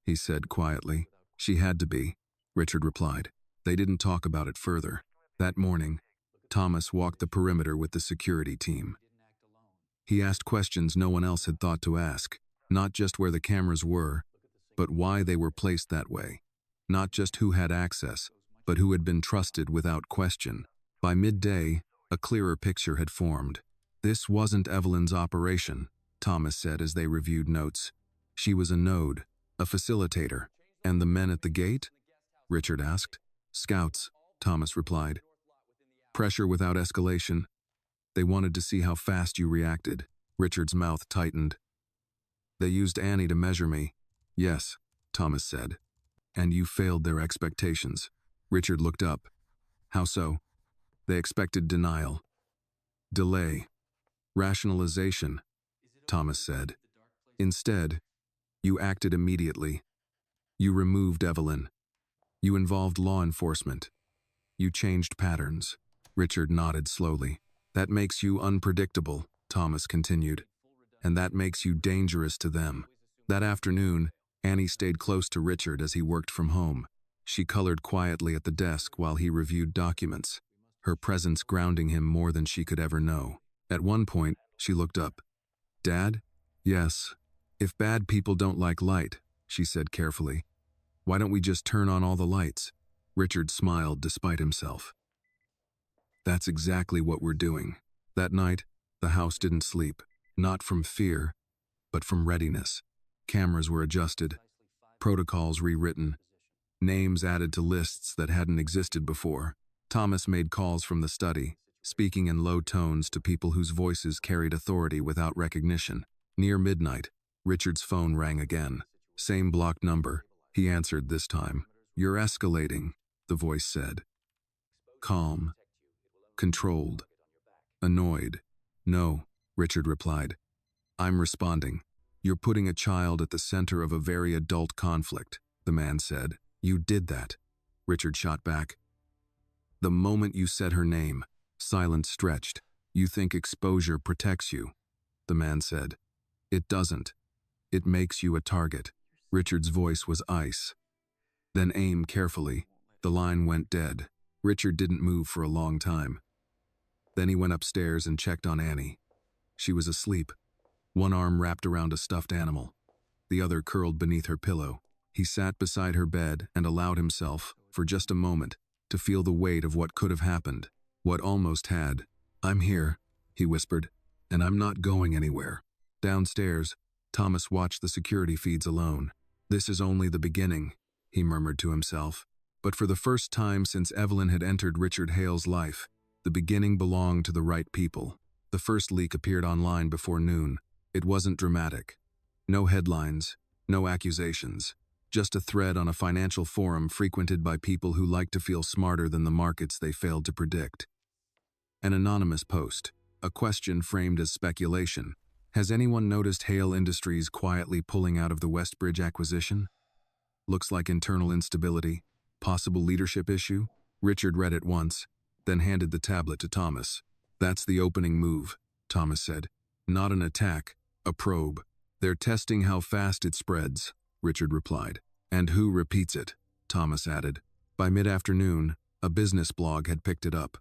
Speaker 1: he said quietly. "She had to be," Richard replied. They didn't talk about it further. That morning, Thomas walked the perimeter with the security team. He asked questions no one else had thought to ask, not just where the cameras were, but why they were placed that way. Not just who had access, but who had been trusted without question. By midday, a clearer picture had formed. "This wasn't Evelyn's operation," Thomas said as they reviewed notes. "She was a node, A facilitator. And the men at the gate? Richard asked. Scouts, Thomas replied. Pressure without escalation. They wanted to see how fast you reacted. Richard's mouth tightened. They used Annie to measure me. Yes, Thomas said. And you failed their expectations. Richard looked up. How so? They expected denial. Delay. Rationalization, Thomas said. Instead, you acted immediately. You removed Evelyn. You involved law enforcement. You changed patterns. Richard nodded slowly. That makes you unpredictable, Thomas continued. And that makes you dangerous to them. That afternoon, Annie stayed close to Richard as he worked from home. She colored quietly at the desk while he reviewed documents, her presence grounding him more than she could ever know. At one point, she looked up. Dad? Yes. If bad people don't like light, she said carefully. Why don't we just turn on all the lights? Richard smiled despite himself. That's exactly what we're doing. That night, the house didn't sleep, not from fear, but from readiness. Cameras were adjusted, protocols rewritten, names added to lists that hadn't existed before. Thomas made calls from the study, speaking in low tones to people whose voices carried authority without recognition. Near midnight, Richard's phone rang again. Same blocked number. He answered this time. You're escalating, the voice said. Calm. Controlled. Annoyed. No, Richard replied. I'm responding. You're putting a child at the center of a very adult conflict, the man said. You did that, Richard shot back. The moment you said her name, silence stretched. You think exposure protects you, the man said. It doesn't. It makes you a target. Richard's voice was ice. Then aim carefully. The line went dead. Richard didn't move for a long time. Then he went upstairs and checked on Annie. She was asleep, one arm wrapped around a stuffed animal, the other curled beneath her pillow. He sat beside her bed and allowed himself, for just a moment, to feel the weight of what could have happened, what almost had. I'm here, he whispered, and I'm not going anywhere. Downstairs, Thomas watched the security feeds alone. This is only the beginning, he murmured to himself. But for the first time since Evelyn had entered Richard Hale's life, the beginning belonged to the right people. The first leak appeared online before noon. It wasn't dramatic. No headlines, no accusations. Just a thread on a financial forum frequented by people who like to feel smarter than the markets they failed to predict. An anonymous post, a question framed as speculation. Has anyone noticed Hale Industries quietly pulling out of the Westbridge acquisition? Looks like internal instability, possible leadership issue. Richard read it once, then handed the tablet to Thomas. That's the opening move, Thomas said. Not an attack, a probe. They're testing how fast it spreads, Richard replied. And who repeats it, Thomas added. By mid-afternoon, a business blog had picked it up.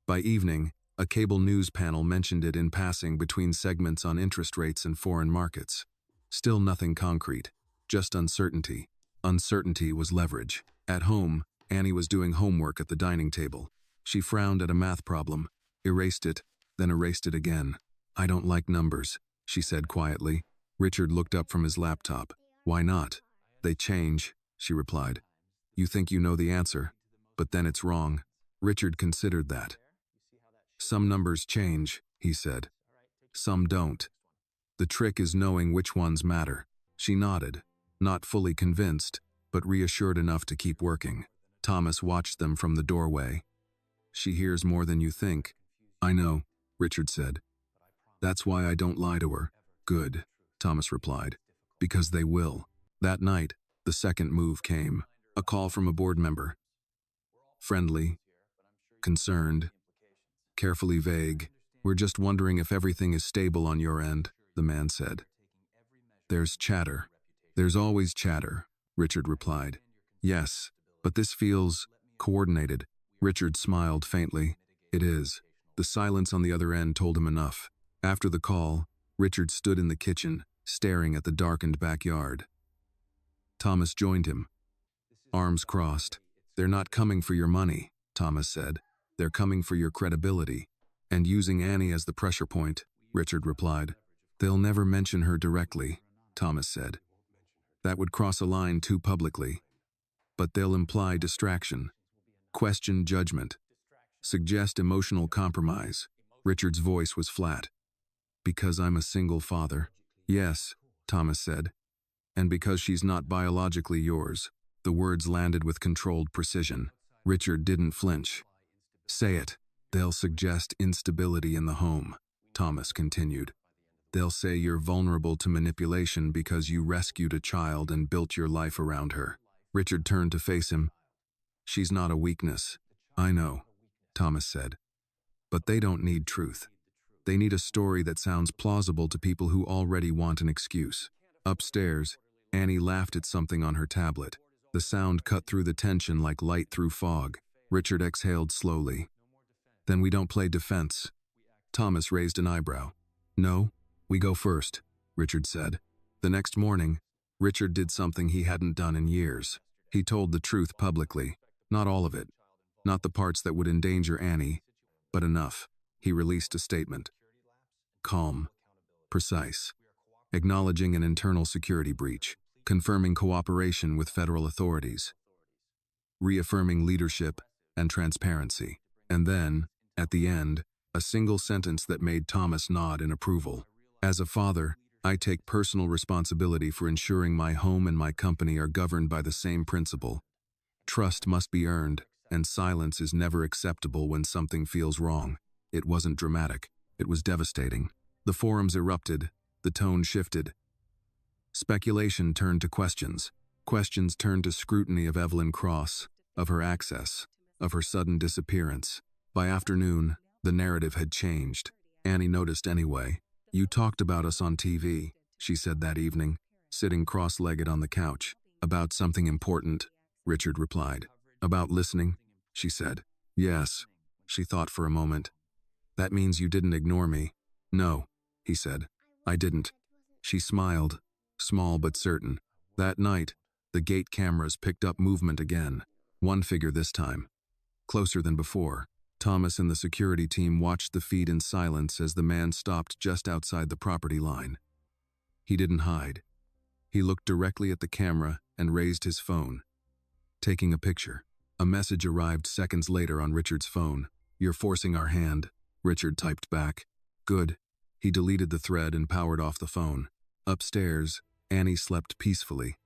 Speaker 1: By evening, a cable news panel mentioned it in passing between segments on interest rates and foreign markets. Still nothing concrete, just uncertainty. Uncertainty was leverage. At home, Annie was doing homework at the dining table. She frowned at a math problem, erased it, then erased it again. I don't like numbers, she said quietly. Richard looked up from his laptop. Why not? They change, she replied. You think you know the answer, but then it's wrong. Richard considered that. Some numbers change, he said. Some don't. The trick is knowing which ones matter. She nodded, not fully convinced, but reassured enough to keep working. Thomas watched them from the doorway. She hears more than you think. I know, Richard said. That's why I don't lie to her. Good, Thomas replied. Because they will. That night, the second move came. A call from a board member. Friendly, concerned, carefully vague. We're just wondering if everything is stable on your end, the man said. There's chatter. There's always chatter, Richard replied. Yes, but this feels coordinated. Richard smiled faintly. It is. The silence on the other end told him enough. After the call, Richard stood in the kitchen, staring at the darkened backyard. Thomas joined him. Arms crossed. They're not coming for your money, Thomas said. They're coming for your credibility. And using Annie as the pressure point, Richard replied. They'll never mention her directly, Thomas said. That would cross a line too publicly. But they'll imply distraction, question judgment, suggest emotional compromise. Richard's voice was flat. Because I'm a single father. Yes, Thomas said. And because she's not biologically yours. The words landed with controlled precision. Richard didn't flinch. Say it. They'll suggest instability in the home, Thomas continued. They'll say you're vulnerable to manipulation because you rescued a child and built your life around her. Richard turned to face him. She's not a weakness. I know, Thomas said. But they don't need truth. They need a story that sounds plausible to people who already want an excuse. Upstairs, Annie laughed at something on her tablet. The sound cut through the tension like light through fog. Richard exhaled slowly. Then we don't play defense. Thomas raised an eyebrow. No, we go first, Richard said. The next morning, Richard did something he hadn't done in years. He told the truth publicly. Not all of it. Not the parts that would endanger Annie, but enough. He released a statement. Calm. Precise. Acknowledging an internal security breach. Confirming cooperation with federal authorities. Reaffirming leadership and transparency. And then, at the end, a single sentence that made Thomas nod in approval. As a father, I take personal responsibility for ensuring my home and my company are governed by the same principle. Trust must be earned, and silence is never acceptable when something feels wrong. It wasn't dramatic. It was devastating. The forums erupted. The tone shifted. Speculation turned to questions. Questions turned to scrutiny of Evelyn Cross, of her access, of her sudden disappearance. By afternoon, the narrative had changed. Annie noticed anyway. You talked about us on TV, she said that evening, sitting cross-legged on the couch. About something important, Richard replied. About listening, she said. Yes, she thought for a moment. That means you didn't ignore me. No, he said. I didn't. She smiled, small but certain. That night, the gate cameras picked up movement again. One figure this time. Closer than before. Thomas and the security team watched the feed in silence as the man stopped just outside the property line. He didn't hide. He looked directly at the camera and raised his phone. Taking a picture. A message arrived seconds later on Richard's phone. You're forcing our hand, Richard typed back. Good. He deleted the thread and powered off the phone. Upstairs, Annie slept peacefully,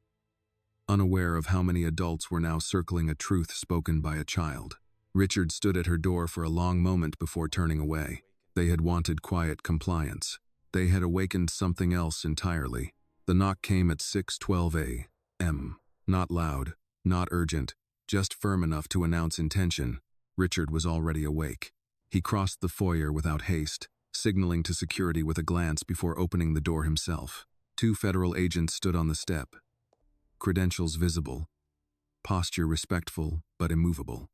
Speaker 1: unaware of how many adults were now circling a truth spoken by a child. Richard stood at her door for a long moment before turning away. They had wanted quiet compliance. They had awakened something else entirely. The knock came at 6:12 a.m. Not loud, not urgent, just firm enough to announce intention. Richard was already awake. He crossed the foyer without haste, signaling to security with a glance before opening the door himself. 2 federal agents stood on the step, credentials visible, posture respectful but immovable.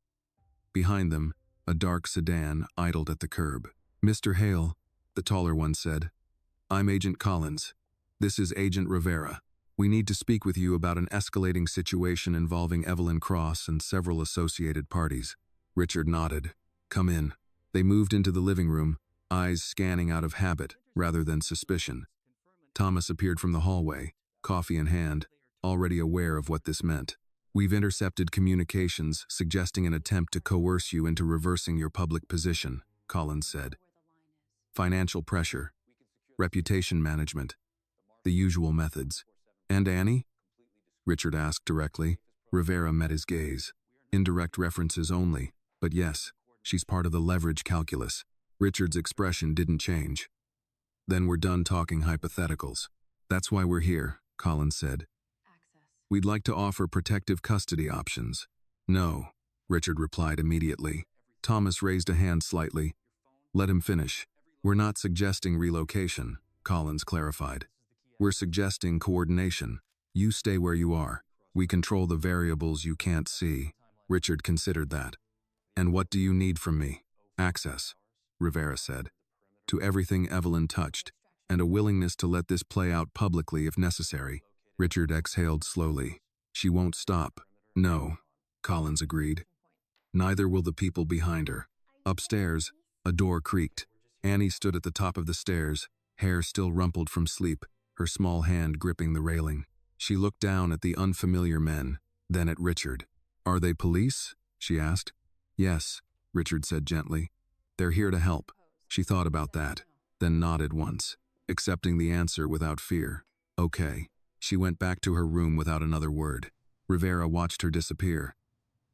Speaker 1: Behind them, a dark sedan idled at the curb. Mr. Hale, the taller one said. I'm Agent Collins. This is Agent Rivera. We need to speak with you about an escalating situation involving Evelyn Cross and several associated parties. Richard nodded. Come in. They moved into the living room, eyes scanning out of habit rather than suspicion. Thomas appeared from the hallway, coffee in hand, already aware of what this meant. We've intercepted communications suggesting an attempt to coerce you into reversing your public position, Collins said. Financial pressure, reputation management, the usual methods. And Annie? Richard asked directly. Rivera met his gaze. Indirect references only, but yes, she's part of the leverage calculus. Richard's expression didn't change. Then we're done talking hypotheticals. That's why we're here, Collins said. We'd like to offer protective custody options. No, Richard replied immediately. Thomas raised a hand slightly. Let him finish. We're not suggesting relocation, Collins clarified. We're suggesting coordination. You stay where you are. We control the variables you can't see. Richard considered that. And what do you need from me? Access, Rivera said, to everything Evelyn touched, and a willingness to let this play out publicly if necessary. Richard exhaled slowly. She won't stop. No, Collins agreed. Neither will the people behind her. Upstairs, a door creaked. Annie stood at the top of the stairs, hair still rumpled from sleep, her small hand gripping the railing. She looked down at the unfamiliar men, then at Richard. "Are they police?" she asked. "Yes," Richard said gently. "They're here to help." She thought about that, then nodded once, accepting the answer without fear. "Okay." She went back to her room without another word. Rivera watched her disappear.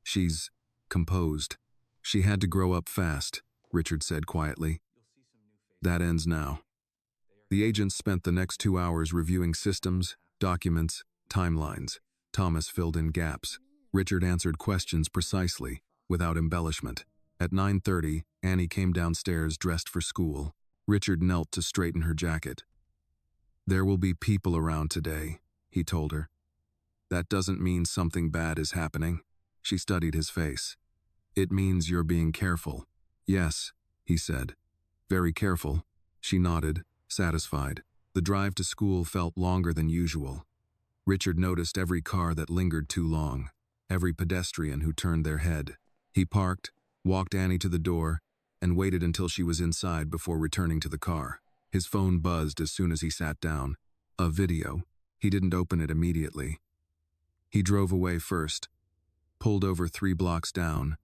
Speaker 1: "She's composed. She had to grow up fast," Richard said quietly. "That ends now." The agents spent the next 2 hours reviewing systems, documents, timelines. Thomas filled in gaps. Richard answered questions precisely, without embellishment. At 9:30, Annie came downstairs dressed for school. Richard knelt to straighten her jacket. "There will be people around today," he told her. "That doesn't mean something bad is happening." She studied his face. "It means you're being careful." "Yes," he said. "Very careful." She nodded, satisfied. The drive to school felt longer than usual. Richard noticed every car that lingered too long, every pedestrian who turned their head. He parked, walked Annie to the door, and waited until she was inside before returning to the car. His phone buzzed as soon as he sat down. A video. He didn't open it immediately. He drove away first, pulled over 3 blocks down,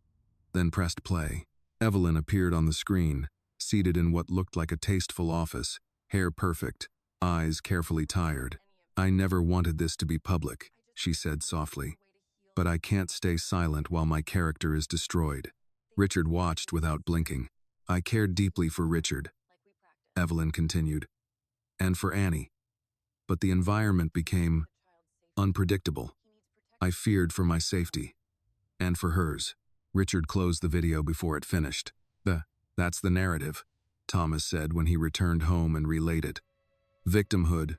Speaker 1: then pressed play. Evelyn appeared on the screen, seated in what looked like a tasteful office, hair perfect, eyes carefully tired. "I never wanted this to be public," she said softly. "But I can't stay silent while my character is destroyed." Richard watched without blinking. "I cared deeply for Richard," Evelyn continued, "and for Annie. But the environment became unpredictable. I feared for my safety, and for hers." Richard closed the video before it finished. That's the narrative," Thomas said when he returned home and relayed it. "Victimhood,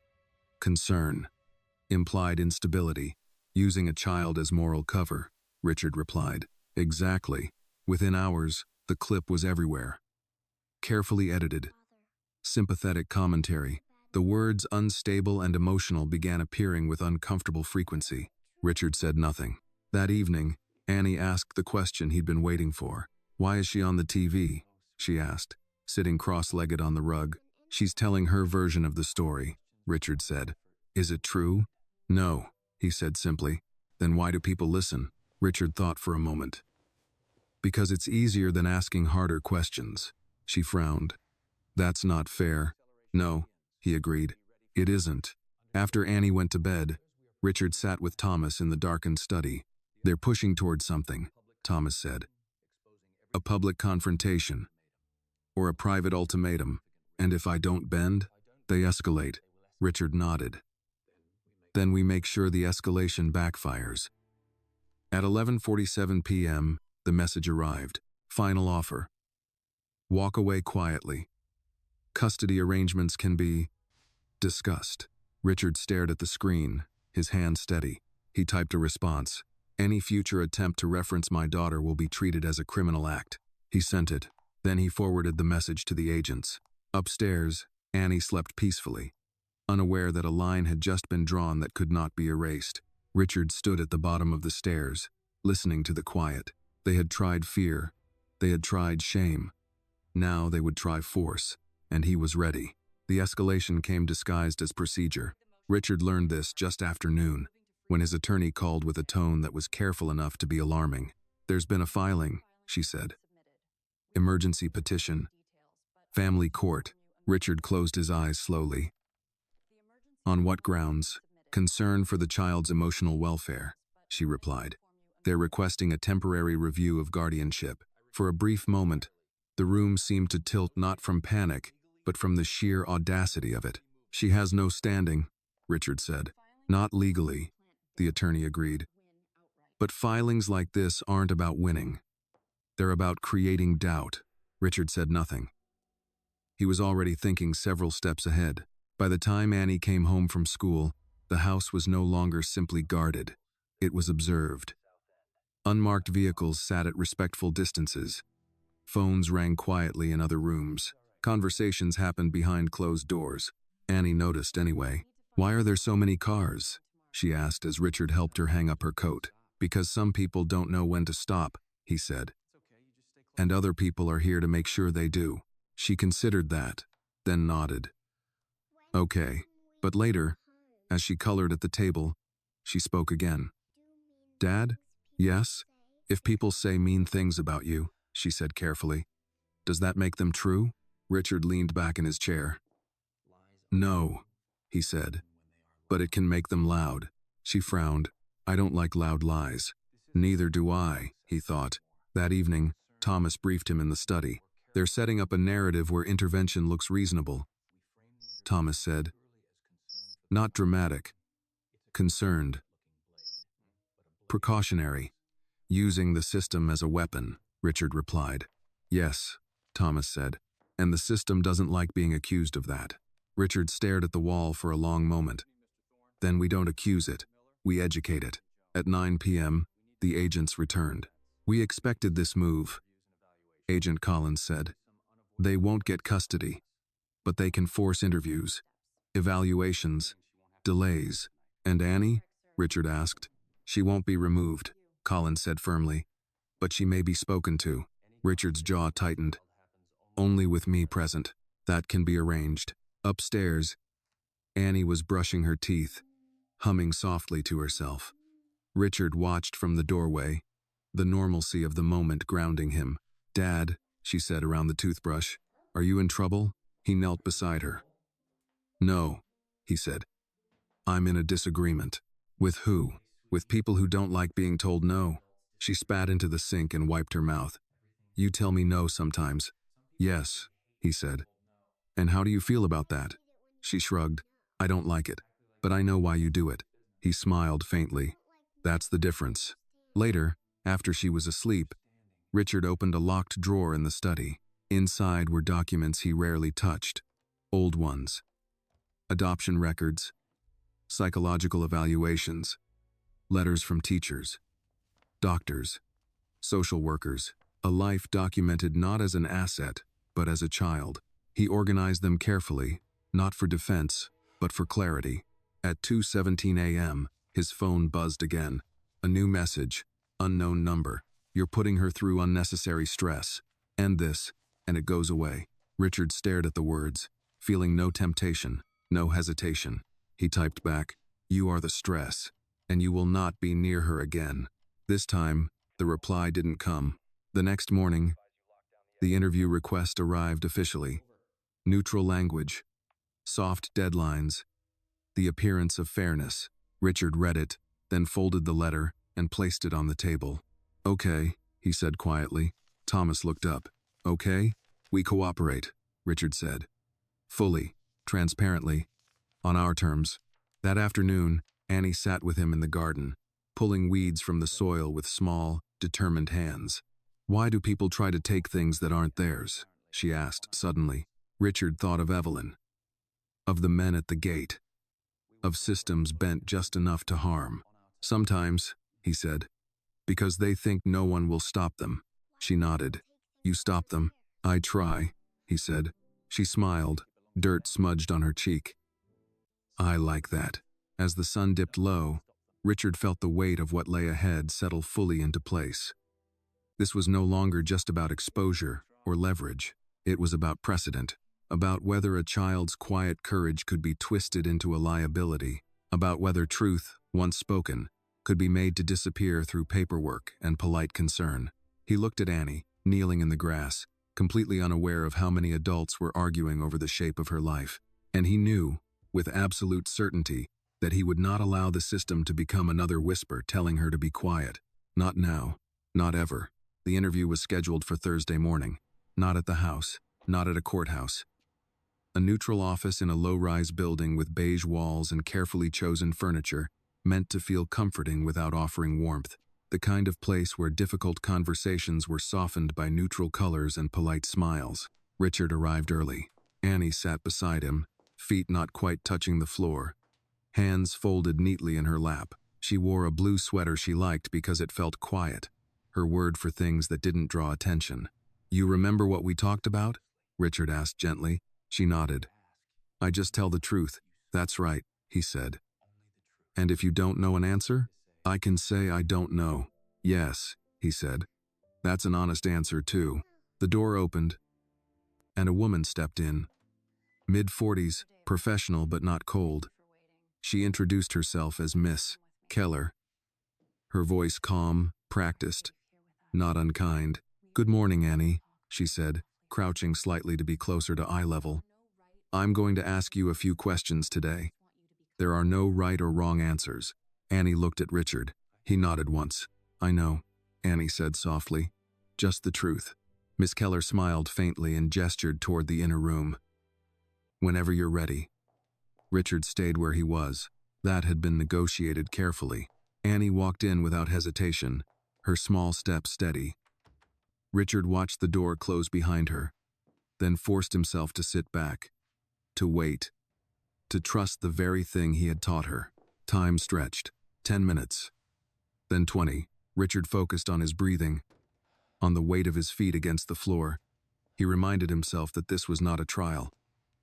Speaker 1: concern, implied instability, using a child as moral cover," Richard replied. "Exactly." Within hours, the clip was everywhere. Carefully edited. Sympathetic commentary. The words unstable and emotional began appearing with uncomfortable frequency. Richard said nothing. That evening, Annie asked the question he'd been waiting for. "Why is she on the TV?" she asked, sitting cross-legged on the rug. "She's telling her version of the story," Richard said. "Is it true?" "No," he said simply. "Then why do people listen?" Richard thought for a moment. "Because it's easier than asking harder questions." She frowned. "That's not fair." "No," he agreed. "It isn't." After Annie went to bed, Richard sat with Thomas in the darkened study. "They're pushing toward something," Thomas said. "A public confrontation. Or a private ultimatum. And if I don't bend, they escalate." Richard nodded. "Then we make sure the escalation backfires." At 11:47 p.m., the message arrived. "Final offer. Walk away quietly. Custody arrangements can be discussed." Richard stared at the screen, his hand steady. He typed a response. "Any future attempt to reference my daughter will be treated as a criminal act." He sent it. Then he forwarded the message to the agents. Upstairs, Annie slept peacefully, unaware that a line had just been drawn that could not be erased. Richard stood at the bottom of the stairs, listening to the quiet. They had tried fear. They had tried shame. Now they would try force, and he was ready. The escalation came disguised as procedure. Richard learned this just after noon, when his attorney called with a tone that was careful enough to be alarming. "There's been a filing," she said. "Emergency petition. Family court." Richard closed his eyes slowly. "On what grounds?" "Concern for the child's emotional welfare," she replied. "They're requesting a temporary review of guardianship." For a brief moment, the room seemed to tilt not from panic, but from the sheer audacity of it. "She has no standing," Richard said. "Not legally," the attorney agreed. "But filings like this aren't about winning. They're about creating doubt." Richard said nothing. He was already thinking several steps ahead. By the time Annie came home from school, the house was no longer simply guarded. It was observed. Unmarked vehicles sat at respectful distances. Phones rang quietly in other rooms. Conversations happened behind closed doors. Annie noticed anyway. "Why are there so many cars?" she asked as Richard helped her hang up her coat. "Because some people don't know when to stop," he said. "And other people are here to make sure they do." She considered that, then nodded. "Okay, but later, As she colored at the table, she spoke again. "Dad? Yes? If people say mean things about you," she said carefully, "does that make them true?" Richard leaned back in his chair. "No," he said, "but it can make them loud." She frowned. "I don't like loud lies." "Neither do I," he thought. That evening, Thomas briefed him in the study. "They're setting up a narrative where intervention looks reasonable," Thomas said. "Not dramatic. Concerned. Precautionary. Using the system as a weapon," Richard replied. "Yes," Thomas said, "and the system doesn't like being accused of that." Richard stared at the wall for a long moment. "Then we don't accuse it. We educate it." At 9 p.m., the agents returned. "We expected this move," Agent Collins said. "They won't get custody, but they can force interviews, evaluations, delays." "And Annie?" Richard asked. "She won't be removed," Collins said firmly, "but she may be spoken to." Richard's jaw tightened. "Only with me present. That can be arranged." Upstairs, Annie was brushing her teeth, humming softly to herself. Richard watched from the doorway, the normalcy of the moment grounding him. "Dad," she said around the toothbrush, "are you in trouble?" He knelt beside her. "No," he said. "I'm in a disagreement." "With who?" "With people who don't like being told no." She spat into the sink and wiped her mouth. "You tell me no sometimes." "Yes," he said. "And how do you feel about that?" She shrugged. "I don't like it, but I know why you do it." He smiled faintly. "That's the difference." Later, after she was asleep, Richard opened a locked drawer in the study. Inside were documents he rarely touched. Old ones. Adoption records. Psychological evaluations. Letters from teachers. Doctors. Social workers. A life documented not as an asset, but as a child. He organized them carefully, not for defense, but for clarity. At 2:17 a.m., his phone buzzed again. A new message. Unknown number. "You're putting her through unnecessary stress. End this, and it goes away." Richard stared at the words, feeling no temptation, no hesitation. He typed back, "You are the stress, and you will not be near her again." This time, the reply didn't come. The next morning, the interview request arrived officially. Neutral language. Soft deadlines. The appearance of fairness. Richard read it, then folded the letter and placed it on the table. "Okay," he said quietly. Thomas looked up. "Okay? We cooperate," Richard said. "Fully, transparently, on our terms." That afternoon, Annie sat with him in the garden, pulling weeds from the soil with small, determined hands. "Why do people try to take things that aren't theirs?" she asked suddenly. Richard thought of Evelyn, of the men at the gate, of systems bent just enough to harm. "Sometimes," he said, "because they think no one will stop them." She nodded. "You stop them?" "I try," he said. She smiled, dirt smudged on her cheek. "I like that." As the sun dipped low, Richard felt the weight of what lay ahead settle fully into place. This was no longer just about exposure or leverage. It was about precedent, about whether a child's quiet courage could be twisted into a liability, about whether truth, once spoken, could be made to disappear through paperwork and polite concern. He looked at Annie, kneeling in the grass, completely unaware of how many adults were arguing over the shape of her life. And he knew, with absolute certainty, that he would not allow the system to become another whisper telling her to be quiet. Not now. Not ever. The interview was scheduled for Thursday morning. Not at the house. Not at a courthouse. A neutral office in a low-rise building with beige walls and carefully chosen furniture, meant to feel comforting without offering warmth. The kind of place where difficult conversations were softened by neutral colors and polite smiles. Richard arrived early. Annie sat beside him, feet not quite touching the floor, hands folded neatly in her lap. She wore a blue sweater she liked because it felt quiet, her word for things that didn't draw attention. "You remember what we talked about?" Richard asked gently. She nodded. "I just tell the truth." "That's right," he said. "And if you don't know an answer?" "I can say I don't know." "Yes," he said. "That's an honest answer, too." The door opened, and a woman stepped in. Mid-40s, professional but not cold. She introduced herself as Miss Keller, her voice calm, practiced, not unkind. "Good morning, Annie," she said, crouching slightly to be closer to eye level. "I'm going to ask you a few questions today. There are no right or wrong answers." Annie looked at Richard. He nodded once. "I know," Annie said softly. "Just the truth." Miss Keller smiled faintly and gestured toward the inner room. "Whenever you're ready." Richard stayed where he was. That had been negotiated carefully. Annie walked in without hesitation, her small step steady. Richard watched the door close behind her, then forced himself to sit back, to wait, to trust the very thing he had taught her. Time stretched. 10 minutes. Then 20. Richard focused on his breathing, on the weight of his feet against the floor. He reminded himself that this was not a trial,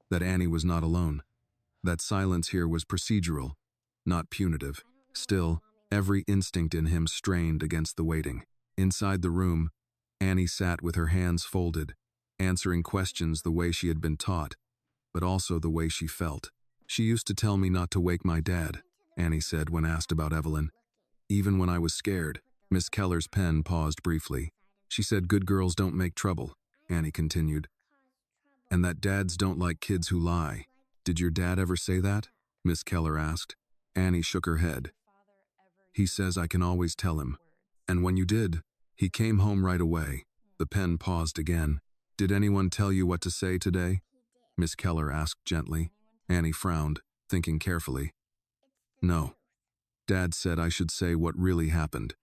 Speaker 1: that Annie was not alone, that silence here was procedural, not punitive. Still, every instinct in him strained against the waiting. Inside the room, Annie sat with her hands folded, answering questions the way she had been taught, but also the way she felt. "She used to tell me not to wake my dad," Annie said when asked about Evelyn. "Even when I was scared." Miss Keller's pen paused briefly. "She said good girls don't make trouble," Annie continued, "and that dads don't like kids who lie." "Did your dad ever say that?" Miss Keller asked. Annie shook her head. "He says I can always tell him. And when you did, he came home right away." The pen paused again. "Did anyone tell you what to say today?" Miss Keller asked gently. Annie frowned, thinking carefully. "No. Dad said I should say what really happened,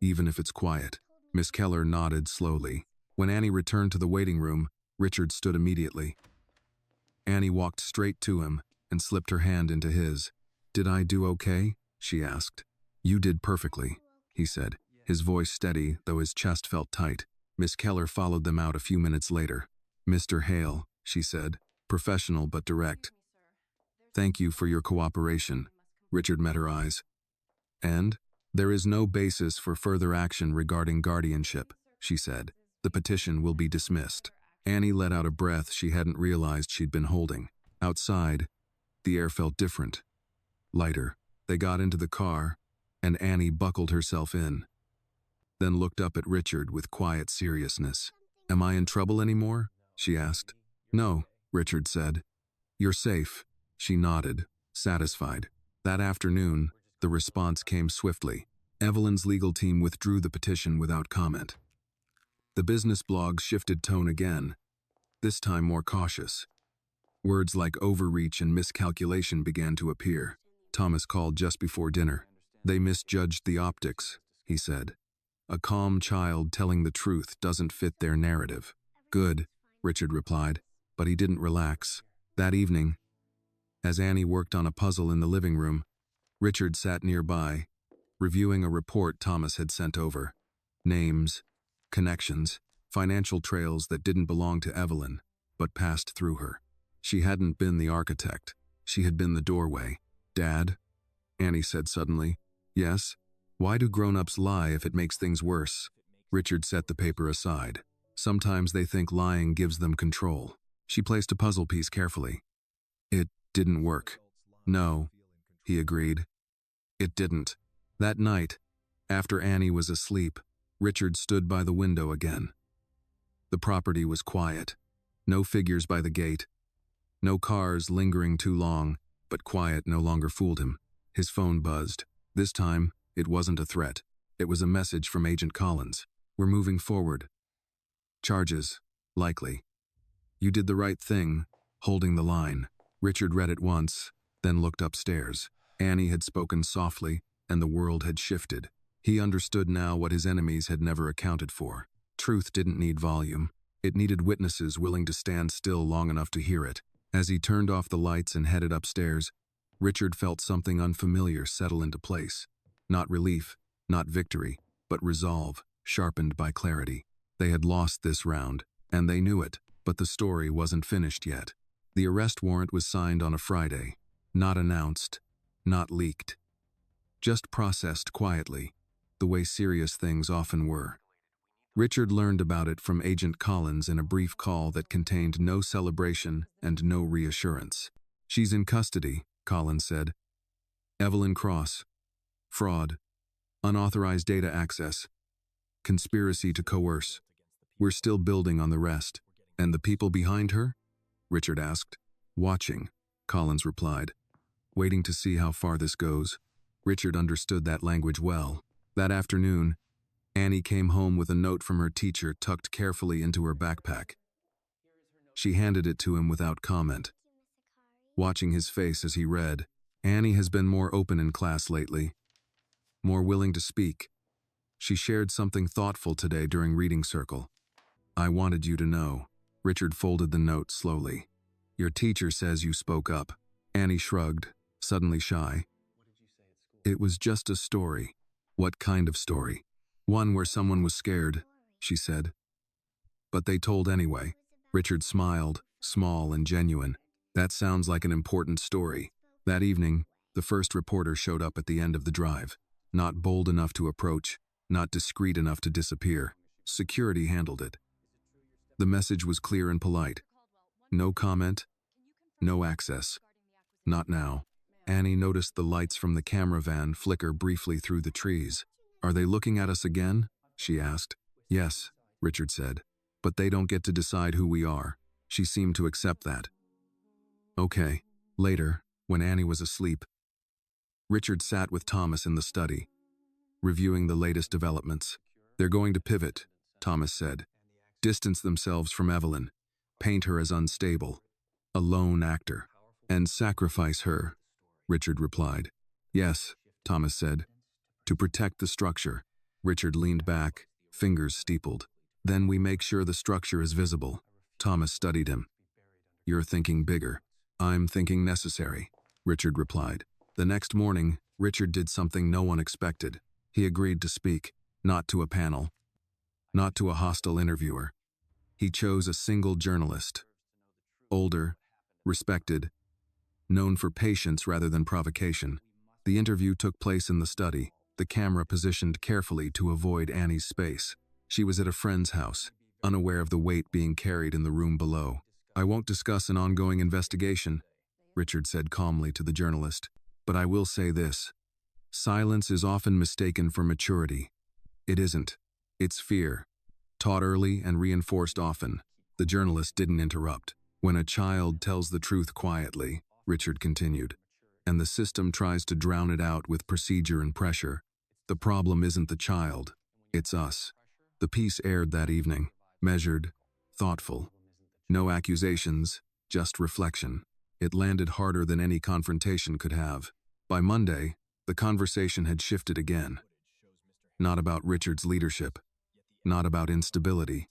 Speaker 1: even if it's quiet." Miss Keller nodded slowly. When Annie returned to the waiting room, Richard stood immediately. Annie walked straight to him and slipped her hand into his. "Did I do okay?" she asked. "You did perfectly," he said, his voice steady, though his chest felt tight. Miss Keller followed them out a few minutes later. "Mr. Hale," she said, professional but direct. "Thank you for your cooperation." Richard met her eyes. "And? There is no basis for further action regarding guardianship," she said. "The petition will be dismissed." Annie let out a breath she hadn't realized she'd been holding. Outside, the air felt different, lighter. They got into the car, and Annie buckled herself in, then looked up at Richard with quiet seriousness. "Am I in trouble anymore?" she asked. "No," Richard said. "You're safe." She nodded, satisfied. That afternoon, the response came swiftly. Evelyn's legal team withdrew the petition without comment. The business blog shifted tone again, this time more cautious. Words like overreach and miscalculation began to appear. Thomas called just before dinner. "They misjudged the optics," he said. "A calm child telling the truth doesn't fit their narrative." "Good," Richard replied, but he didn't relax. That evening, as Annie worked on a puzzle in the living room, Richard sat nearby, reviewing a report Thomas had sent over. Names, connections, financial trails that didn't belong to Evelyn, but passed through her. She hadn't been the architect. She had been the doorway. "Dad?" Annie said suddenly. "Yes? Why do grown-ups lie if it makes things worse?" Richard set the paper aside. "Sometimes they think lying gives them control." She placed a puzzle piece carefully. "It didn't work." "No," he agreed. "It didn't." That night, after Annie was asleep, Richard stood by the window again. The property was quiet. No figures by the gate. No cars lingering too long, but quiet no longer fooled him. His phone buzzed. This time, it wasn't a threat. It was a message from Agent Collins. "We're moving forward. Charges, likely. You did the right thing, holding the line." Richard read it once, then looked upstairs. Annie had spoken softly, and the world had shifted. He understood now what his enemies had never accounted for. Truth didn't need volume. It needed witnesses willing to stand still long enough to hear it. As he turned off the lights and headed upstairs, Richard felt something unfamiliar settle into place. Not relief, not victory, but resolve, sharpened by clarity. They had lost this round, and they knew it, but the story wasn't finished yet. The arrest warrant was signed on a Friday, not announced, not leaked. Just processed quietly, the way serious things often were. Richard learned about it from Agent Collins in a brief call that contained no celebration and no reassurance. "She's in custody," Collins said. Evelyn Cross. Fraud. Unauthorized data access. Conspiracy to coerce. We're still building on the rest. And the people behind her? Richard asked. Watching, Collins replied. Waiting to see how far this goes. Richard understood that language well. That afternoon, Annie came home with a note from her teacher tucked carefully into her backpack. She handed it to him without comment. Watching his face as he read, Annie has been more open in class lately, more willing to speak. She shared something thoughtful today during reading circle. I wanted you to know. Richard folded the note slowly. Your teacher says you spoke up. Annie shrugged, suddenly shy. It was just a story. What kind of story? One where someone was scared, she said. But they told anyway. Richard smiled, small and genuine. That sounds like an important story. That evening, the first reporter showed up at the end of the drive. Not bold enough to approach, not discreet enough to disappear. Security handled it. The message was clear and polite. No comment, no access. Not now. Annie noticed the lights from the camera van flicker briefly through the trees. Are they looking at us again? She asked. Yes, Richard said. But they don't get to decide who we are. She seemed to accept that. Okay. Later, when Annie was asleep, Richard sat with Thomas in the study, reviewing the latest developments. They're going to pivot, Thomas said. Distance themselves from Evelyn, paint her as unstable, a lone actor, and sacrifice her, Richard replied. Yes, Thomas said. To protect the structure. Richard leaned back, fingers steepled. Then we make sure the structure is visible. Thomas studied him. You're thinking bigger. I'm thinking necessary, Richard replied. The next morning, Richard did something no one expected. He agreed to speak, not to a panel, not to a hostile interviewer. He chose a single journalist. Older, respected, known for patience rather than provocation. The interview took place in the study, the camera positioned carefully to avoid Annie's space. She was at a friend's house, unaware of the weight being carried in the room below. I won't discuss an ongoing investigation, Richard said calmly to the journalist, but I will say this. Silence is often mistaken for maturity. It isn't. It's fear. Taught early and reinforced often. The journalist didn't interrupt. When a child tells the truth quietly, Richard continued, and the system tries to drown it out with procedure and pressure, the problem isn't the child, it's us. The piece aired that evening, measured, thoughtful. No accusations, just reflection. It landed harder than any confrontation could have. By Monday, the conversation had shifted again. Not about Richard's leadership, not about instability,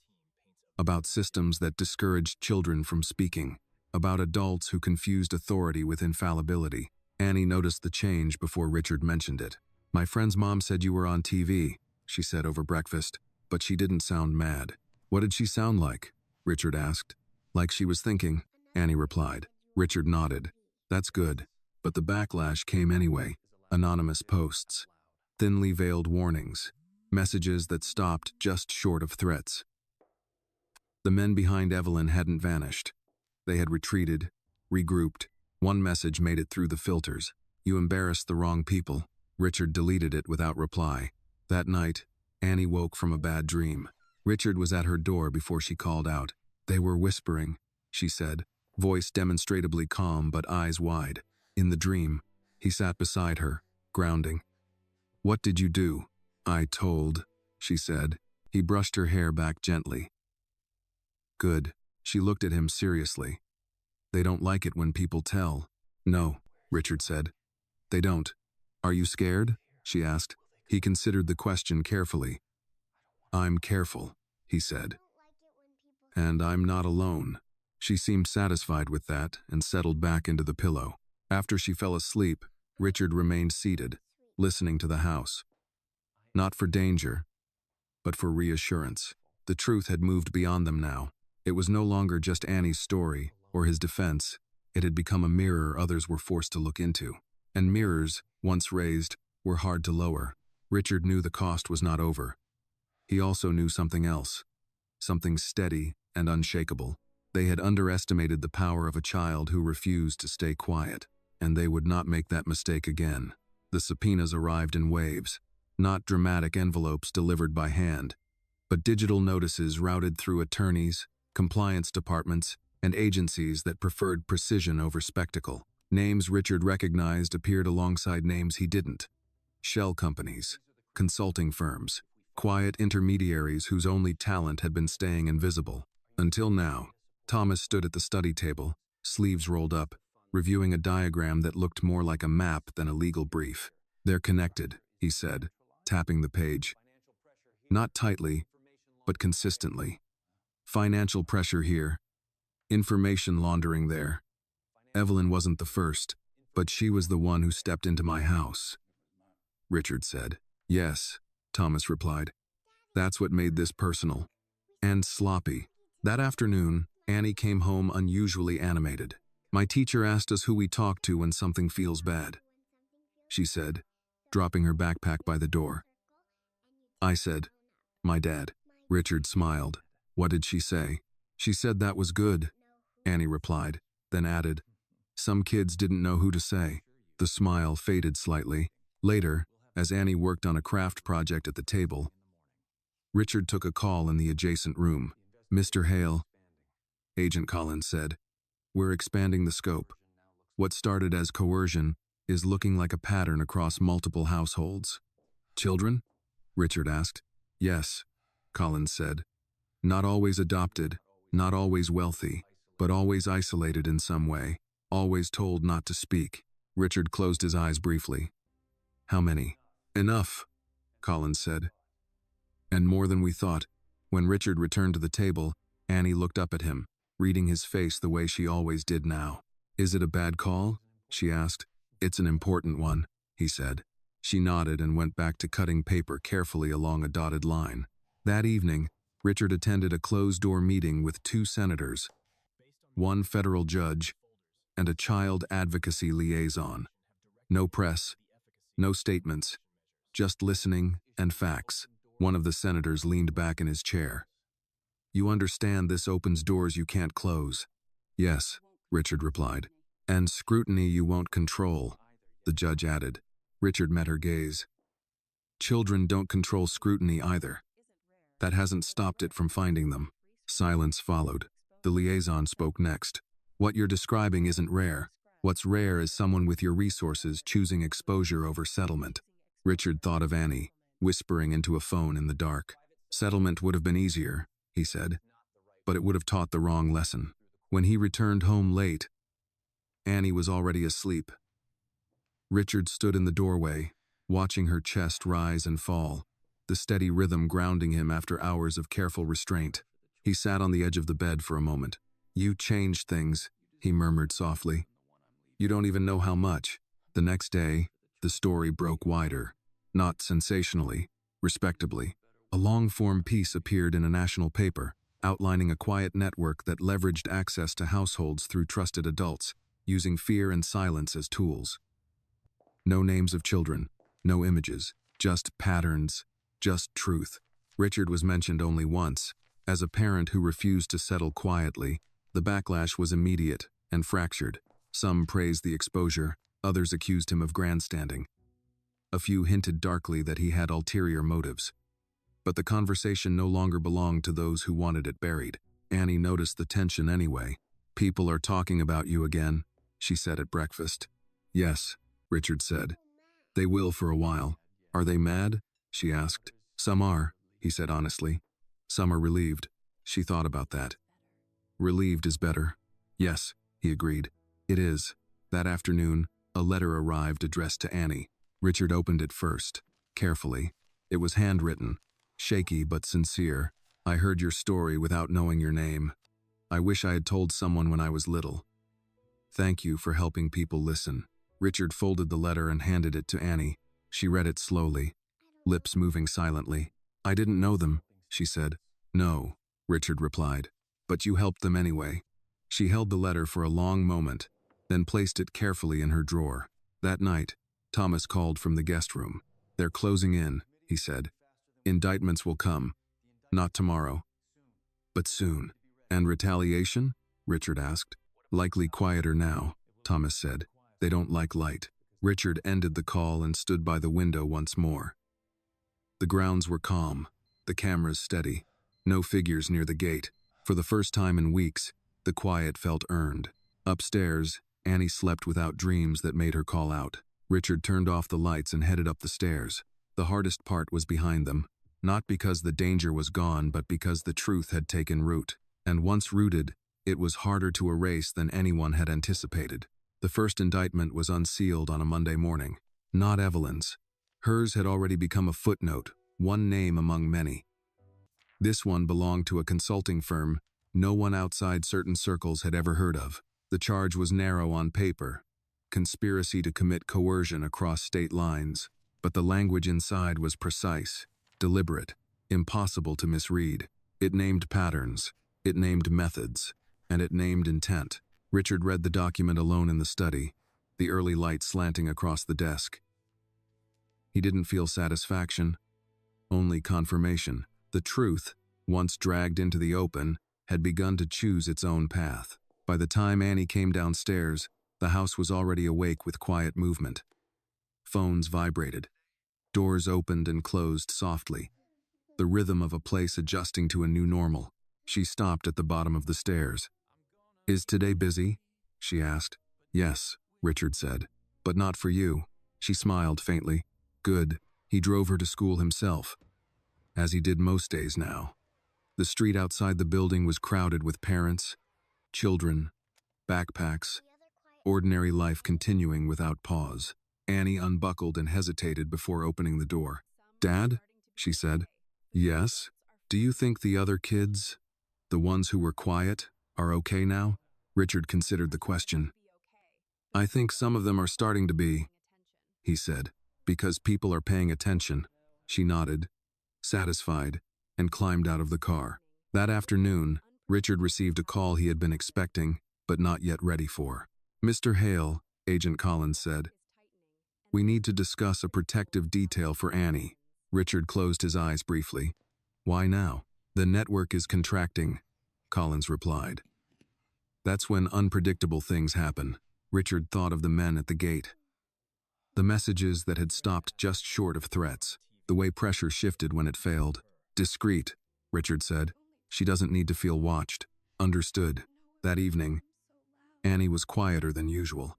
Speaker 1: about systems that discouraged children from speaking, about adults who confused authority with infallibility. Annie noticed the change before Richard mentioned it. My friend's mom said you were on TV, she said over breakfast, but she didn't sound mad. What did she sound like? Richard asked. Like she was thinking, Annie replied. Richard nodded. That's good. But the backlash came anyway. Anonymous posts, thinly veiled warnings, messages that stopped just short of threats. The men behind Evelyn hadn't vanished. They had retreated, regrouped. One message made it through the filters. You embarrassed the wrong people. Richard deleted it without reply. That night, Annie woke from a bad dream. Richard was at her door before she called out. They were whispering, she said, voice demonstrably calm but eyes wide. In the dream, he sat beside her, grounding. What did you do? I told, she said. He brushed her hair back gently. Good. She looked at him seriously. They don't like it when people tell. No, Richard said. They don't. Are you scared? She asked. He considered the question carefully. I'm careful, he said. And I'm not alone. She seemed satisfied with that and settled back into the pillow. After she fell asleep, Richard remained seated, listening to the house. Not for danger, but for reassurance. The truth had moved beyond them now. It was no longer just Annie's story or his defense. It had become a mirror others were forced to look into. And mirrors, once raised, were hard to lower. Richard knew the cost was not over. He also knew something else. Something steady and unshakable. They had underestimated the power of a child who refused to stay quiet. and they would not make that mistake again. The subpoenas arrived in waves, not dramatic envelopes delivered by hand, but digital notices routed through attorneys, compliance departments, and agencies that preferred precision over spectacle. Names Richard recognized appeared alongside names he didn't. Shell companies, consulting firms, quiet intermediaries whose only talent had been staying invisible. Until now, Thomas stood at the study table, sleeves rolled up, reviewing a diagram that looked more like a map than a legal brief. "They're connected," he said, tapping the page. Not tightly, but consistently. Financial pressure here, information laundering there. Evelyn wasn't the first, but she was the one who stepped into my house, Richard said. "Yes," Thomas replied. "That's what made this personal. And sloppy." That afternoon, Annie came home unusually animated. "My teacher asked us who we talk to when something feels bad," she said, dropping her backpack by the door. I said, "My dad." Richard smiled. "What did she say?" "She said that was good," Annie replied, then added, "Some kids didn't know who to say." The smile faded slightly. Later, as Annie worked on a craft project at the table, Richard took a call in the adjacent room. "Mr. Hale," Agent Collins said, "we're expanding the scope. What started as coercion is looking like a pattern across multiple households." "Children?" Richard asked. "Yes," Collins said. "Not always adopted, not always wealthy, but always isolated in some way, always told not to speak." Richard closed his eyes briefly. "How many?" "Enough," Collins said. "And more than we thought." When Richard returned to the table, Annie looked up at him, reading his face the way she always did now. "Is it a bad call?" she asked. "It's an important one," he said. She nodded and went back to cutting paper carefully along a dotted line. That evening, Richard attended a closed-door meeting with 2 senators, one federal judge, and a child advocacy liaison. No press, no statements, just listening and facts. One of the senators leaned back in his chair. "You understand this opens doors you can't close?" "Yes," Richard replied. "And scrutiny you won't control," the judge added. Richard met her gaze. "Children don't control scrutiny either. That hasn't stopped it from finding them." Silence followed. The liaison spoke next. "What you're describing isn't rare. What's rare is someone with your resources choosing exposure over settlement." Richard thought of Annie, whispering into a phone in the dark. "Settlement would have been easier," he said, "but it would have taught the wrong lesson." When he returned home late, Annie was already asleep. Richard stood in the doorway, watching her chest rise and fall, the steady rhythm grounding him after hours of careful restraint. He sat on the edge of the bed for a moment. "You changed things," he murmured softly. "You don't even know how much." The next day, the story broke wider, not sensationally, respectably. A long-form piece appeared in a national paper, outlining a quiet network that leveraged access to households through trusted adults, using fear and silence as tools. No names of children, no images, just patterns, just truth. Richard was mentioned only once. As a parent who refused to settle quietly, the backlash was immediate and fractured. Some praised the exposure, others accused him of grandstanding. A few hinted darkly that he had ulterior motives. But the conversation no longer belonged to those who wanted it buried. Annie noticed the tension anyway. "People are talking about you again," she said at breakfast. "Yes," Richard said. "They will for a while." "Are they mad?" she asked. "Some are," he said honestly. "Some are relieved." She thought about that. "Relieved is better." "Yes," he agreed. "It is." That afternoon, a letter arrived addressed to Annie. Richard opened it first, carefully. It was handwritten, shaky but sincere. "I heard your story without knowing your name. I wish I had told someone when I was little. Thank you for helping people listen." Richard folded the letter and handed it to Annie. She read it slowly, lips moving silently. "I didn't know them," she said. "No," Richard replied. "But you helped them anyway." She held the letter for a long moment, then placed it carefully in her drawer. That night, Thomas called from the guest room. "They're closing in," he said. "Indictments will come. Not tomorrow, but soon." "And retaliation?" Richard asked. "Likely quieter now," Thomas said. They don't like light. Richard ended the call and stood by the window once more. The grounds were calm, the cameras steady, no figures near the gate. For the first time in weeks, the quiet felt earned. Upstairs, Annie slept without dreams that made her call out. Richard turned off the lights and headed up the stairs. The hardest part was behind them, not because the danger was gone, but because the truth had taken root. And once rooted, it was harder to erase than anyone had anticipated. The first indictment was unsealed on a Monday morning. Not Evelyn's. Hers had already become a footnote, one name among many. This one belonged to a consulting firm no one outside certain circles had ever heard of. The charge was narrow on paper, conspiracy to commit coercion across state lines, but the language inside was precise, deliberate, impossible to misread. It named patterns, it named methods, and it named intent. Richard read the document alone in the study, the early light slanting across the desk. He didn't feel satisfaction, only confirmation. The truth, once dragged into the open, had begun to choose its own path. By the time Annie came downstairs, the house was already awake with quiet movement. Phones vibrated. Doors opened and closed softly, the rhythm of a place adjusting to a new normal. She stopped at the bottom of the stairs. "Is today busy?" she asked. "Yes," Richard said. "But not for you." She smiled faintly. "Good." He drove her to school himself, as he did most days now. The street outside the building was crowded with parents, children, backpacks, ordinary life continuing without pause. Annie unbuckled and hesitated before opening the door. "Dad?" she said. "Yes? Do you think the other kids, the ones who were quiet, are okay now?" Richard considered the question. "I think some of them are starting to be," he said, "because people are paying attention." She nodded, satisfied, and climbed out of the car. That afternoon, Richard received a call he had been expecting, but not yet ready for. "Mr. Hale," Agent Collins said, "we need to discuss a protective detail for Annie." Richard closed his eyes briefly. "Why now?" "The network is contracting," Collins replied. "That's when unpredictable things happen." Richard thought of the men at the gate. The messages that had stopped just short of threats, the way pressure shifted when it failed. "Discreet," Richard said. "She doesn't need to feel watched." "Understood." That evening, Annie was quieter than usual.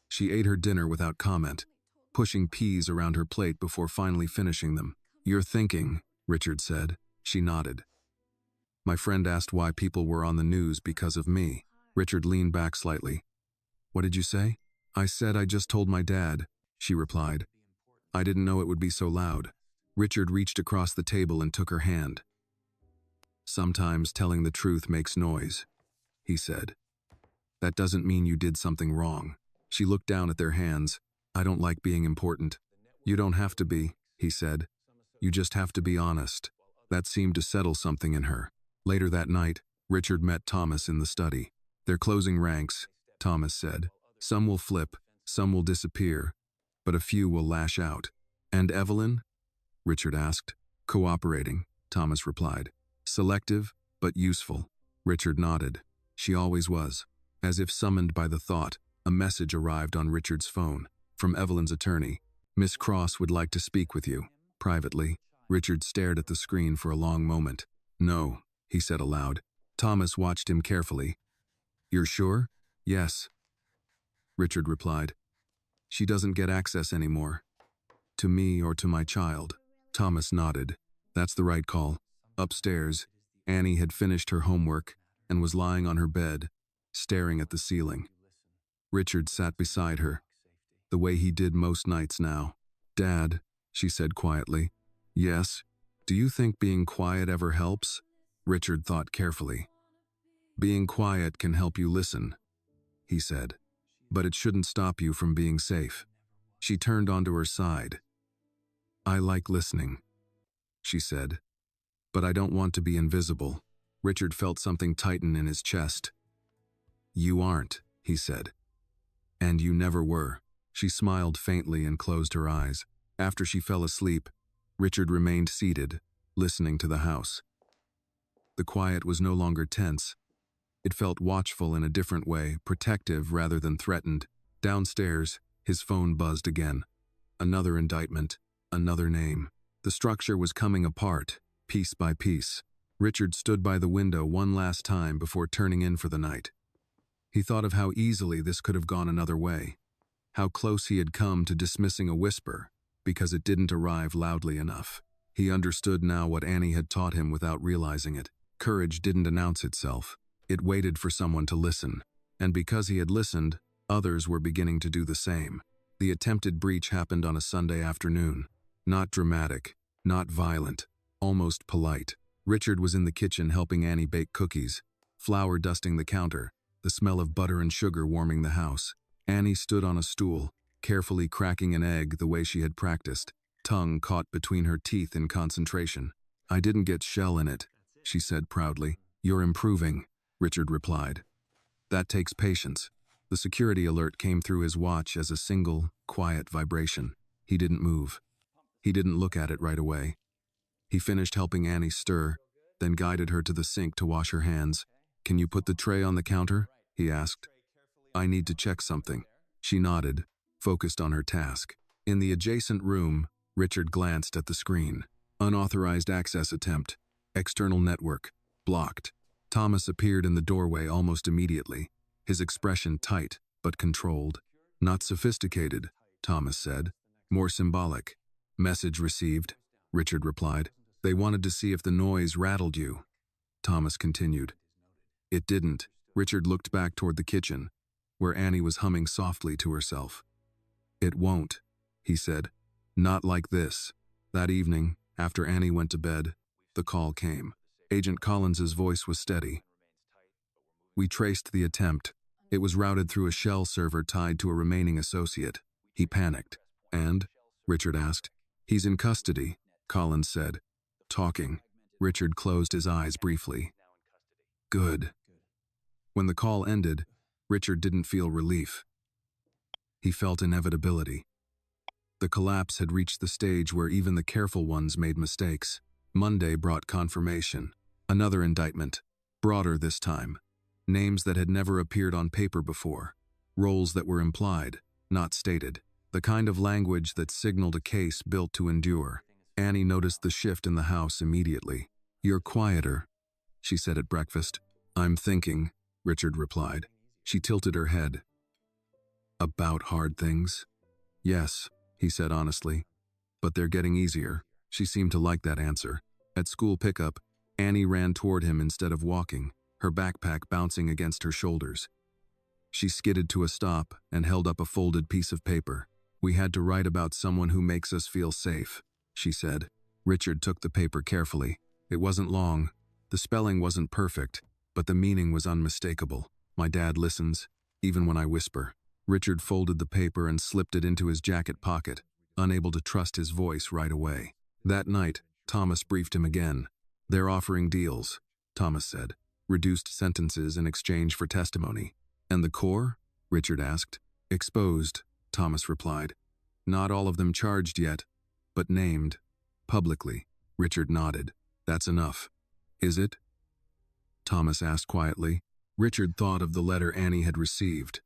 Speaker 1: She ate her dinner without comment, pushing peas around her plate before finally finishing them. "You're thinking," Richard said. She nodded. "My friend asked why people were on the news because of me." Richard leaned back slightly. "What did you say?" "I said I just told my dad," she replied. "I didn't know it would be so loud." Richard reached across the table and took her hand. "Sometimes telling the truth makes noise," he said. "That doesn't mean you did something wrong." She looked down at their hands. "I don't like being important." "You don't have to be," he said. "You just have to be honest." That seemed to settle something in her. Later that night, Richard met Thomas in the study. "They're closing ranks," Thomas said. "Some will flip, some will disappear, but a few will lash out." "And Evelyn?" Richard asked. "Cooperating," Thomas replied. "Selective, but useful." Richard nodded. She always was. As if summoned by the thought, a message arrived on Richard's phone. From Evelyn's attorney. "Miss Cross would like to speak with you, privately." Richard stared at the screen for a long moment. "No," he said aloud. Thomas watched him carefully. "You're sure?" "Yes," Richard replied. "She doesn't get access anymore. To me or to my child." Thomas nodded. "That's the right call." Upstairs, Annie had finished her homework and was lying on her bed, staring at the ceiling. Richard sat beside her, the way he did most nights now. "Dad," she said quietly. "Yes?" "Do you think being quiet ever helps?" Richard thought carefully. "Being quiet can help you listen," he said. "But it shouldn't stop you from being safe." She turned onto her side. "I like listening," she said. "But I don't want to be invisible." Richard felt something tighten in his chest. "You aren't," he said. "And you never were." She smiled faintly and closed her eyes. After she fell asleep, Richard remained seated, listening to the house. The quiet was no longer tense. It felt watchful in a different way, protective rather than threatened. Downstairs, his phone buzzed again. Another indictment, another name. The structure was coming apart, piece by piece. Richard stood by the window one last time before turning in for the night. He thought of how easily this could have gone another way, how close he had come to dismissing a whisper because it didn't arrive loudly enough. He understood now what Annie had taught him without realizing it. Courage didn't announce itself. It waited for someone to listen. And because he had listened, others were beginning to do the same. The attempted breach happened on a Sunday afternoon. Not dramatic, not violent, almost polite. Richard was in the kitchen helping Annie bake cookies, flour dusting the counter, the smell of butter and sugar warming the house. Annie stood on a stool, carefully cracking an egg the way she had practiced, tongue caught between her teeth in concentration. "I didn't get shell in it," she said proudly. "You're improving," Richard replied. "That takes patience." The security alert came through his watch as a single, quiet vibration. He didn't move. He didn't look at it right away. He finished helping Annie stir, then guided her to the sink to wash her hands. "Can you put the tray on the counter?" he asked. "I need to check something." She nodded, focused on her task. In the adjacent room, Richard glanced at the screen. Unauthorized access attempt. External network. Blocked. Thomas appeared in the doorway almost immediately, his expression tight but controlled. "Not sophisticated," Thomas said. "More symbolic." "Message received," Richard replied. "They wanted to see if the noise rattled you," Thomas continued. It didn't. Richard looked back toward the kitchen, where Annie was humming softly to herself. "It won't," he said. "Not like this." That evening, after Annie went to bed, the call came. Agent Collins's voice was steady. "We traced the attempt. It was routed through a shell server tied to a remaining associate." He panicked. "And?" Richard asked. "He's in custody," Collins said. "Talking." Richard closed his eyes briefly. "Good." When the call ended, Richard didn't feel relief. He felt inevitability. The collapse had reached the stage where even the careful ones made mistakes. Monday brought confirmation. Another indictment, broader this time. Names that had never appeared on paper before. Roles that were implied, not stated. The kind of language that signaled a case built to endure. Annie noticed the shift in the house immediately. "You're quieter," she said at breakfast. "I'm thinking," Richard replied. She tilted her head. "About hard things?" "Yes," he said honestly. "But they're getting easier." She seemed to like that answer. At school pickup, Annie ran toward him instead of walking, her backpack bouncing against her shoulders. She skidded to a stop and held up a folded piece of paper. "We had to write about someone who makes us feel safe," she said. Richard took the paper carefully. It wasn't long. The spelling wasn't perfect, but the meaning was unmistakable. "My dad listens, even when I whisper." Richard folded the paper and slipped it into his jacket pocket, unable to trust his voice right away. That night, Thomas briefed him again. "They're offering deals," Thomas said. "Reduced sentences in exchange for testimony." "And the core?" Richard asked. "Exposed," Thomas replied. "Not all of them charged yet, but named. Publicly." Richard nodded. "That's enough." "Is it?" Thomas asked quietly. Richard thought of the letter Annie had received,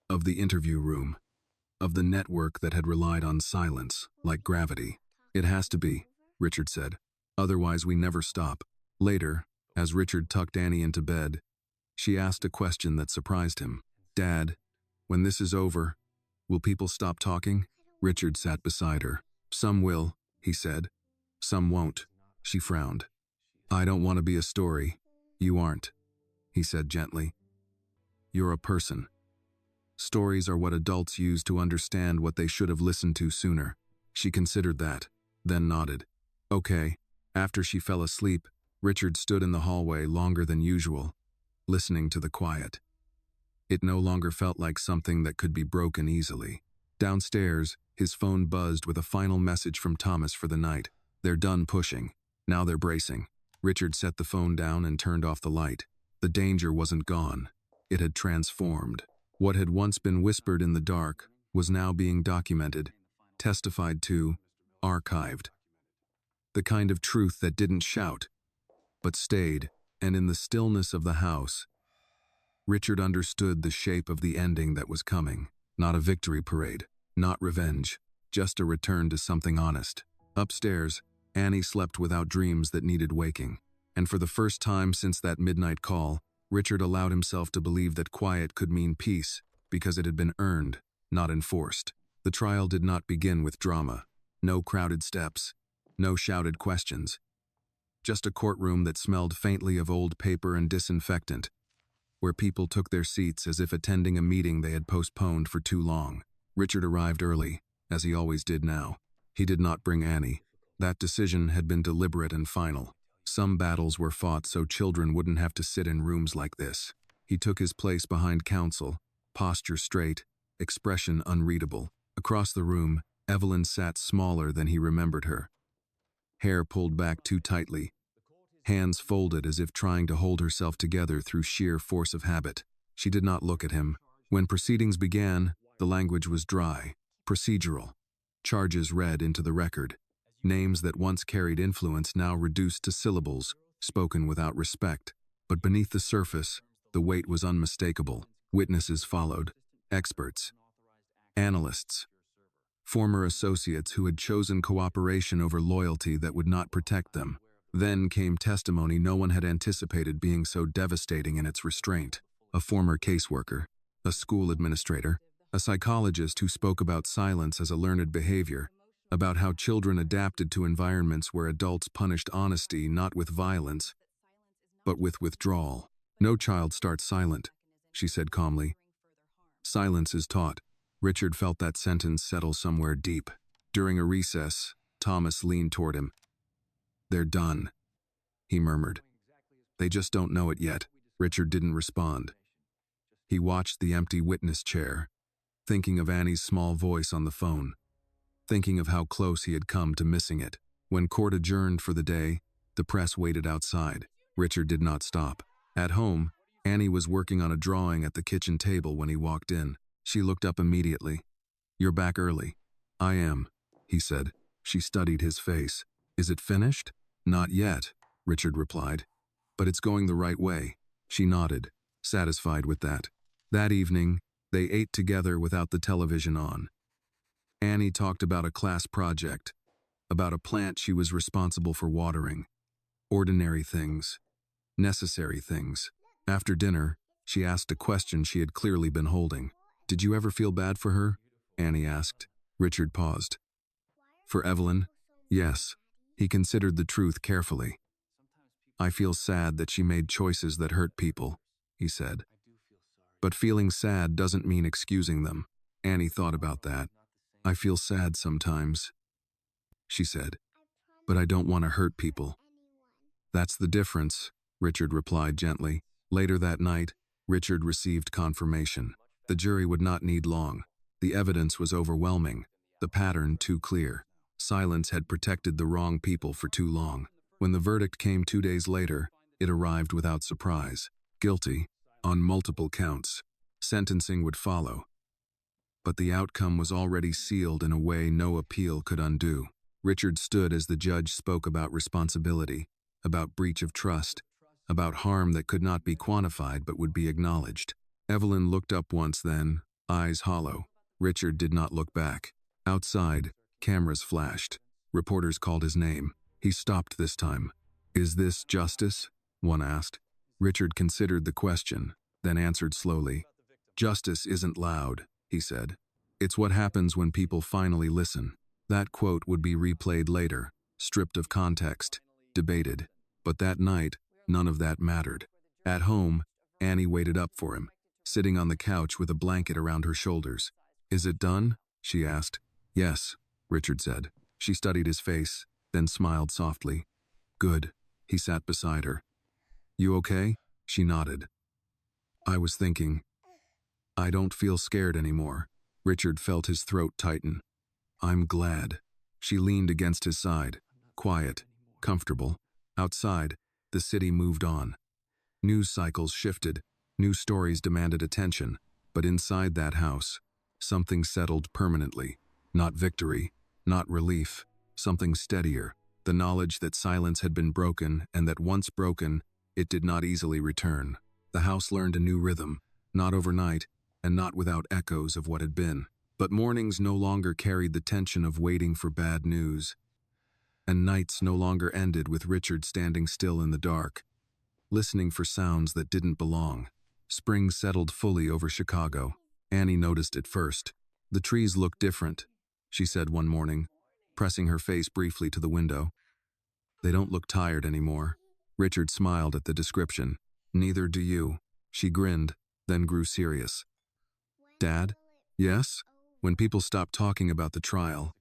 Speaker 1: of the interview room, of the network that had relied on silence, like gravity. "It has to be," Richard said. "Otherwise we never stop." Later, as Richard tucked Annie into bed, she asked a question that surprised him. "Dad, when this is over, will people stop talking?" Richard sat beside her. "Some will," he said. "Some won't." She frowned. "I don't want to be a story." "You aren't," he said gently. "You're a person. Stories are what adults use to understand what they should have listened to sooner." She considered that, then nodded. "Okay." After she fell asleep, Richard stood in the hallway longer than usual, listening to the quiet. It no longer felt like something that could be broken easily. Downstairs, his phone buzzed with a final message from Thomas for the night. "They're done pushing. Now they're bracing." Richard set the phone down and turned off the light. The danger wasn't gone. It had transformed. What had once been whispered in the dark was now being documented, testified to, archived. The kind of truth that didn't shout, but stayed, and in the stillness of the house, Richard understood the shape of the ending that was coming. Not a victory parade, not revenge, just a return to something honest. Upstairs, Annie slept without dreams that needed waking. And for the first time since that midnight call, Richard allowed himself to believe that quiet could mean peace, because it had been earned, not enforced. The trial did not begin with drama. No crowded steps, no shouted questions. Just a courtroom that smelled faintly of old paper and disinfectant, where people took their seats as if attending a meeting they had postponed for too long. Richard arrived early, as he always did now. He did not bring Annie. That decision had been deliberate and final. Some battles were fought so children wouldn't have to sit in rooms like this. He took his place behind counsel, posture straight, expression unreadable. Across the room, Evelyn sat smaller than he remembered her. Hair pulled back too tightly, hands folded as if trying to hold herself together through sheer force of habit. She did not look at him. When proceedings began, the language was dry, procedural. Charges read into the record. Names that once carried influence now reduced to syllables, spoken without respect. But beneath the surface, the weight was unmistakable. Witnesses followed. Experts. Analysts. Former associates who had chosen cooperation over loyalty that would not protect them. Then came testimony no one had anticipated being so devastating in its restraint. A former caseworker, a school administrator, a psychologist who spoke about silence as a learned behavior, about how children adapted to environments where adults punished honesty not with violence, but with withdrawal. No child starts silent, she said calmly. Silence is taught. Richard felt that sentence settle somewhere deep. During a recess, Thomas leaned toward him. "They're done," he murmured. "They just don't know it yet." Richard didn't respond. He watched the empty witness chair, thinking of Annie's small voice on the phone, thinking of how close he had come to missing it. When court adjourned for the day, the press waited outside. Richard did not stop. At home, Annie was working on a drawing at the kitchen table when he walked in. She looked up immediately. "You're back early." "I am," he said. She studied his face. "Is it finished?" "Not yet," Richard replied. "But it's going the right way." She nodded, satisfied with that. That evening, they ate together without the television on. Annie talked about a class project, about a plant she was responsible for watering. Ordinary things, necessary things. After dinner, she asked a question she had clearly been holding. "Did you ever feel bad for her?" Annie asked. Richard paused. "For Evelyn? Yes." He considered the truth carefully. "I feel sad that she made choices that hurt people," he said. "But feeling sad doesn't mean excusing them." Annie thought about that. "I feel sad sometimes," she said, "but I don't want to hurt people." "That's the difference," Richard replied gently. Later that night, Richard received confirmation. The jury would not need long. The evidence was overwhelming, the pattern too clear. Silence had protected the wrong people for too long. When the verdict came 2 days later, it arrived without surprise. Guilty, on multiple counts. Sentencing would follow. But the outcome was already sealed in a way no appeal could undo. Richard stood as the judge spoke about responsibility, about breach of trust, about harm that could not be quantified but would be acknowledged. Evelyn looked up once then, eyes hollow. Richard did not look back. Outside, cameras flashed. Reporters called his name. He stopped this time. "Is this justice?" one asked. Richard considered the question, then answered slowly. "Justice isn't loud," he said. "It's what happens when people finally listen." That quote would be replayed later, stripped of context, debated. But that night, none of that mattered. At home, Annie waited up for him, sitting on the couch with a blanket around her shoulders. "Is it done?" she asked. "Yes," Richard said. She studied his face, then smiled softly. "Good." He sat beside her. "You okay?" She nodded. "I was thinking. I don't feel scared anymore." Richard felt his throat tighten. "I'm glad." She leaned against his side, quiet, comfortable. Outside, the city moved on. News cycles shifted, new stories demanded attention, but inside that house, something settled permanently. Not victory, not relief, something steadier, the knowledge that silence had been broken and that once broken, it did not easily return. The house learned a new rhythm, not overnight, and not without echoes of what had been. But mornings no longer carried the tension of waiting for bad news, and nights no longer ended with Richard standing still in the dark, listening for sounds that didn't belong. Spring settled fully over Chicago. Annie noticed it first. The trees looked different, she said one morning, pressing her face briefly to the window. They don't look tired anymore. Richard smiled at the description. Neither do you. She grinned, then grew serious. Dad? Yes? When people stop talking about the trial,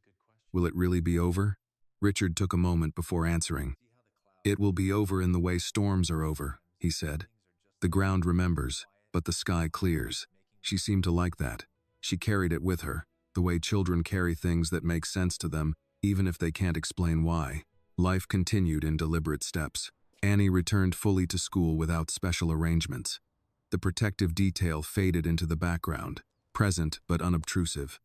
Speaker 1: will it really be over? Richard took a moment before answering. It will be over in the way storms are over, he said. The ground remembers, but the sky clears. She seemed to like that. She carried it with her, the way children carry things that make sense to them, even if they can't explain why. Life continued in deliberate steps. Annie returned fully to school without special arrangements. The protective detail faded into the background, present but unobtrusive.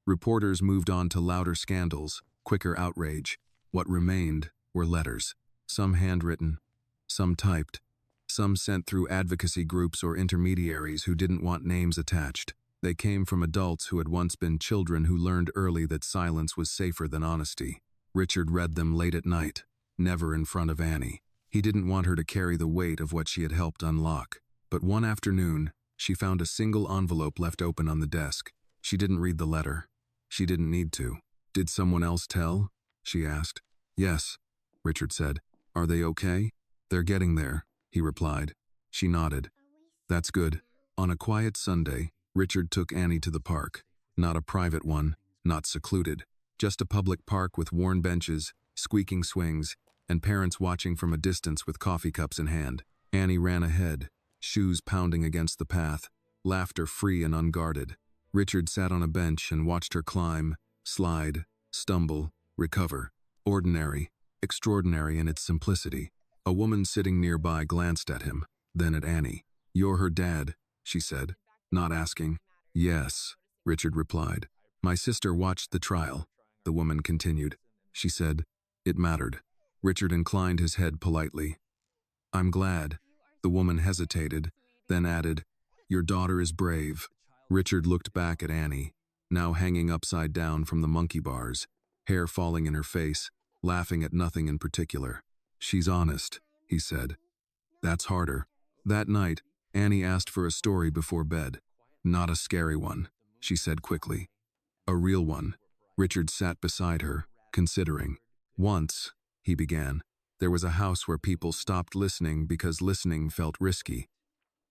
Speaker 1: Reporters moved on to louder scandals, quicker outrage. What remained were letters, some handwritten, some typed, some sent through advocacy groups or intermediaries who didn't want names attached. They came from adults who had once been children who learned early that silence was safer than honesty. Richard read them late at night, never in front of Annie. He didn't want her to carry the weight of what she had helped unlock. But one afternoon, she found a single envelope left open on the desk. She didn't read the letter. She didn't need to. Did someone else tell? She asked. Yes, Richard said. Are they okay? They're getting there, he replied. She nodded. That's good. On a quiet Sunday, Richard took Annie to the park. Not a private one, not secluded. Just a public park with worn benches, squeaking swings, and parents watching from a distance with coffee cups in hand. Annie ran ahead, shoes pounding against the path, laughter free and unguarded. Richard sat on a bench and watched her climb, slide, stumble, recover. Ordinary, extraordinary in its simplicity. A woman sitting nearby glanced at him, then at Annie. You're her dad, she said, not asking. Yes, Richard replied. My sister watched the trial, the woman continued. She said, it mattered. Richard inclined his head politely. I'm glad. The woman hesitated, then added, your daughter is brave. Richard looked back at Annie, now hanging upside down from the monkey bars, hair falling in her face, laughing at nothing in particular. She's honest, he said. That's harder. That night, Annie asked for a story before bed. Not a scary one, she said quickly. A real one. Richard sat beside her, considering. Once, he began, there was a house where people stopped listening because listening felt risky.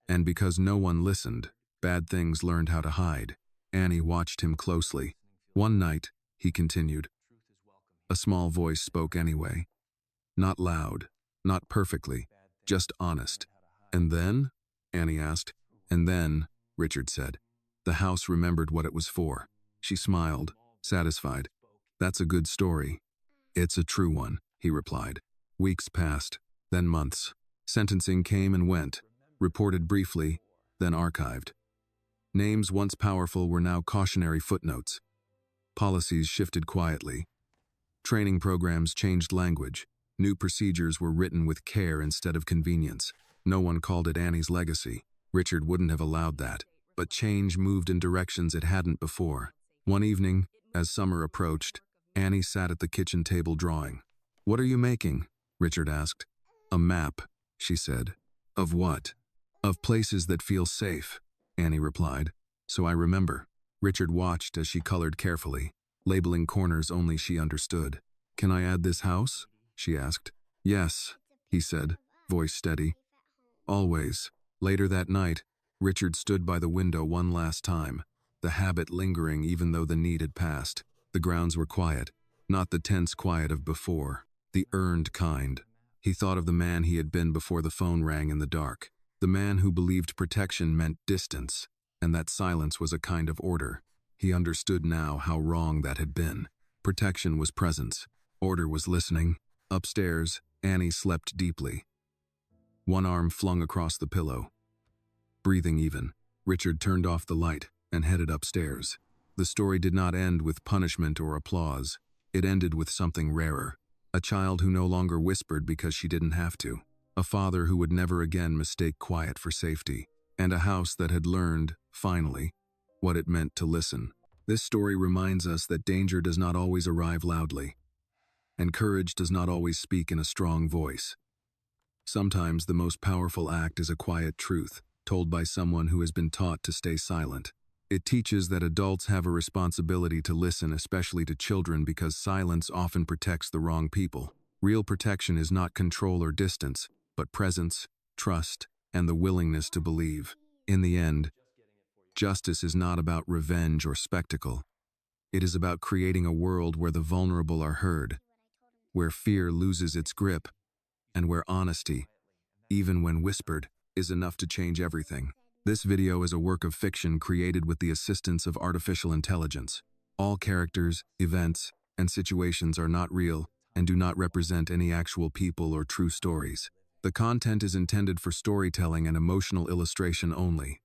Speaker 1: And because no one listened, bad things learned how to hide. Annie watched him closely. One night, he continued. A small voice spoke anyway. Not loud, not perfectly, just honest. And then? Annie asked. And then, Richard said. The house remembered what it was for. She smiled, satisfied. That's a good story. It's a true one, he replied. Weeks passed, then months. Sentencing came and went, reported briefly, then archived. Names once powerful were now cautionary footnotes. Policies shifted quietly. Training programs changed language. New procedures were written with care instead of convenience. No one called it Annie's legacy. Richard wouldn't have allowed that. But change moved in directions it hadn't before. One evening, as summer approached, Annie sat at the kitchen table drawing. What are you making? Richard asked. A map, she said. Of what? Of places that feel safe, Annie replied. So I remember. Richard watched as she colored carefully, labeling corners only she understood. Can I add this house? She asked. Yes, he said, voice steady. Always. Later that night, Richard stood by the window one last time, the habit lingering even though the need had passed. The grounds were quiet, not the tense quiet of before, the earned kind. He thought of the man he had been before the phone rang in the dark, the man who believed protection meant distance, and that silence was a kind of order. He understood now how wrong that had been. Protection was presence. Order was listening. Upstairs, Annie slept deeply. One arm flung across the pillow. Breathing even, Richard turned off the light and headed upstairs. The story did not end with punishment or applause. It ended with something rarer. A child who no longer whispered because she didn't have to. A father who would never again mistake quiet for safety. And a house that had learned, finally, what it meant to listen. This story reminds us that danger does not always arrive loudly, and courage does not always speak in a strong voice. Sometimes the most powerful act is a quiet truth, told by someone who has been taught to stay silent. It teaches that adults have a responsibility to listen, especially to children, because silence often protects the wrong people. Real protection is not control or distance, but presence, trust, and the willingness to believe. In the end, justice is not about revenge or spectacle. It is about creating a world where the vulnerable are heard, where fear loses its grip, and where honesty, even when whispered, is enough to change everything. This video is a work of fiction created with the assistance of artificial intelligence. All characters, events, and situations are not real and do not represent any actual people or true stories. The content is intended for storytelling and emotional illustration only.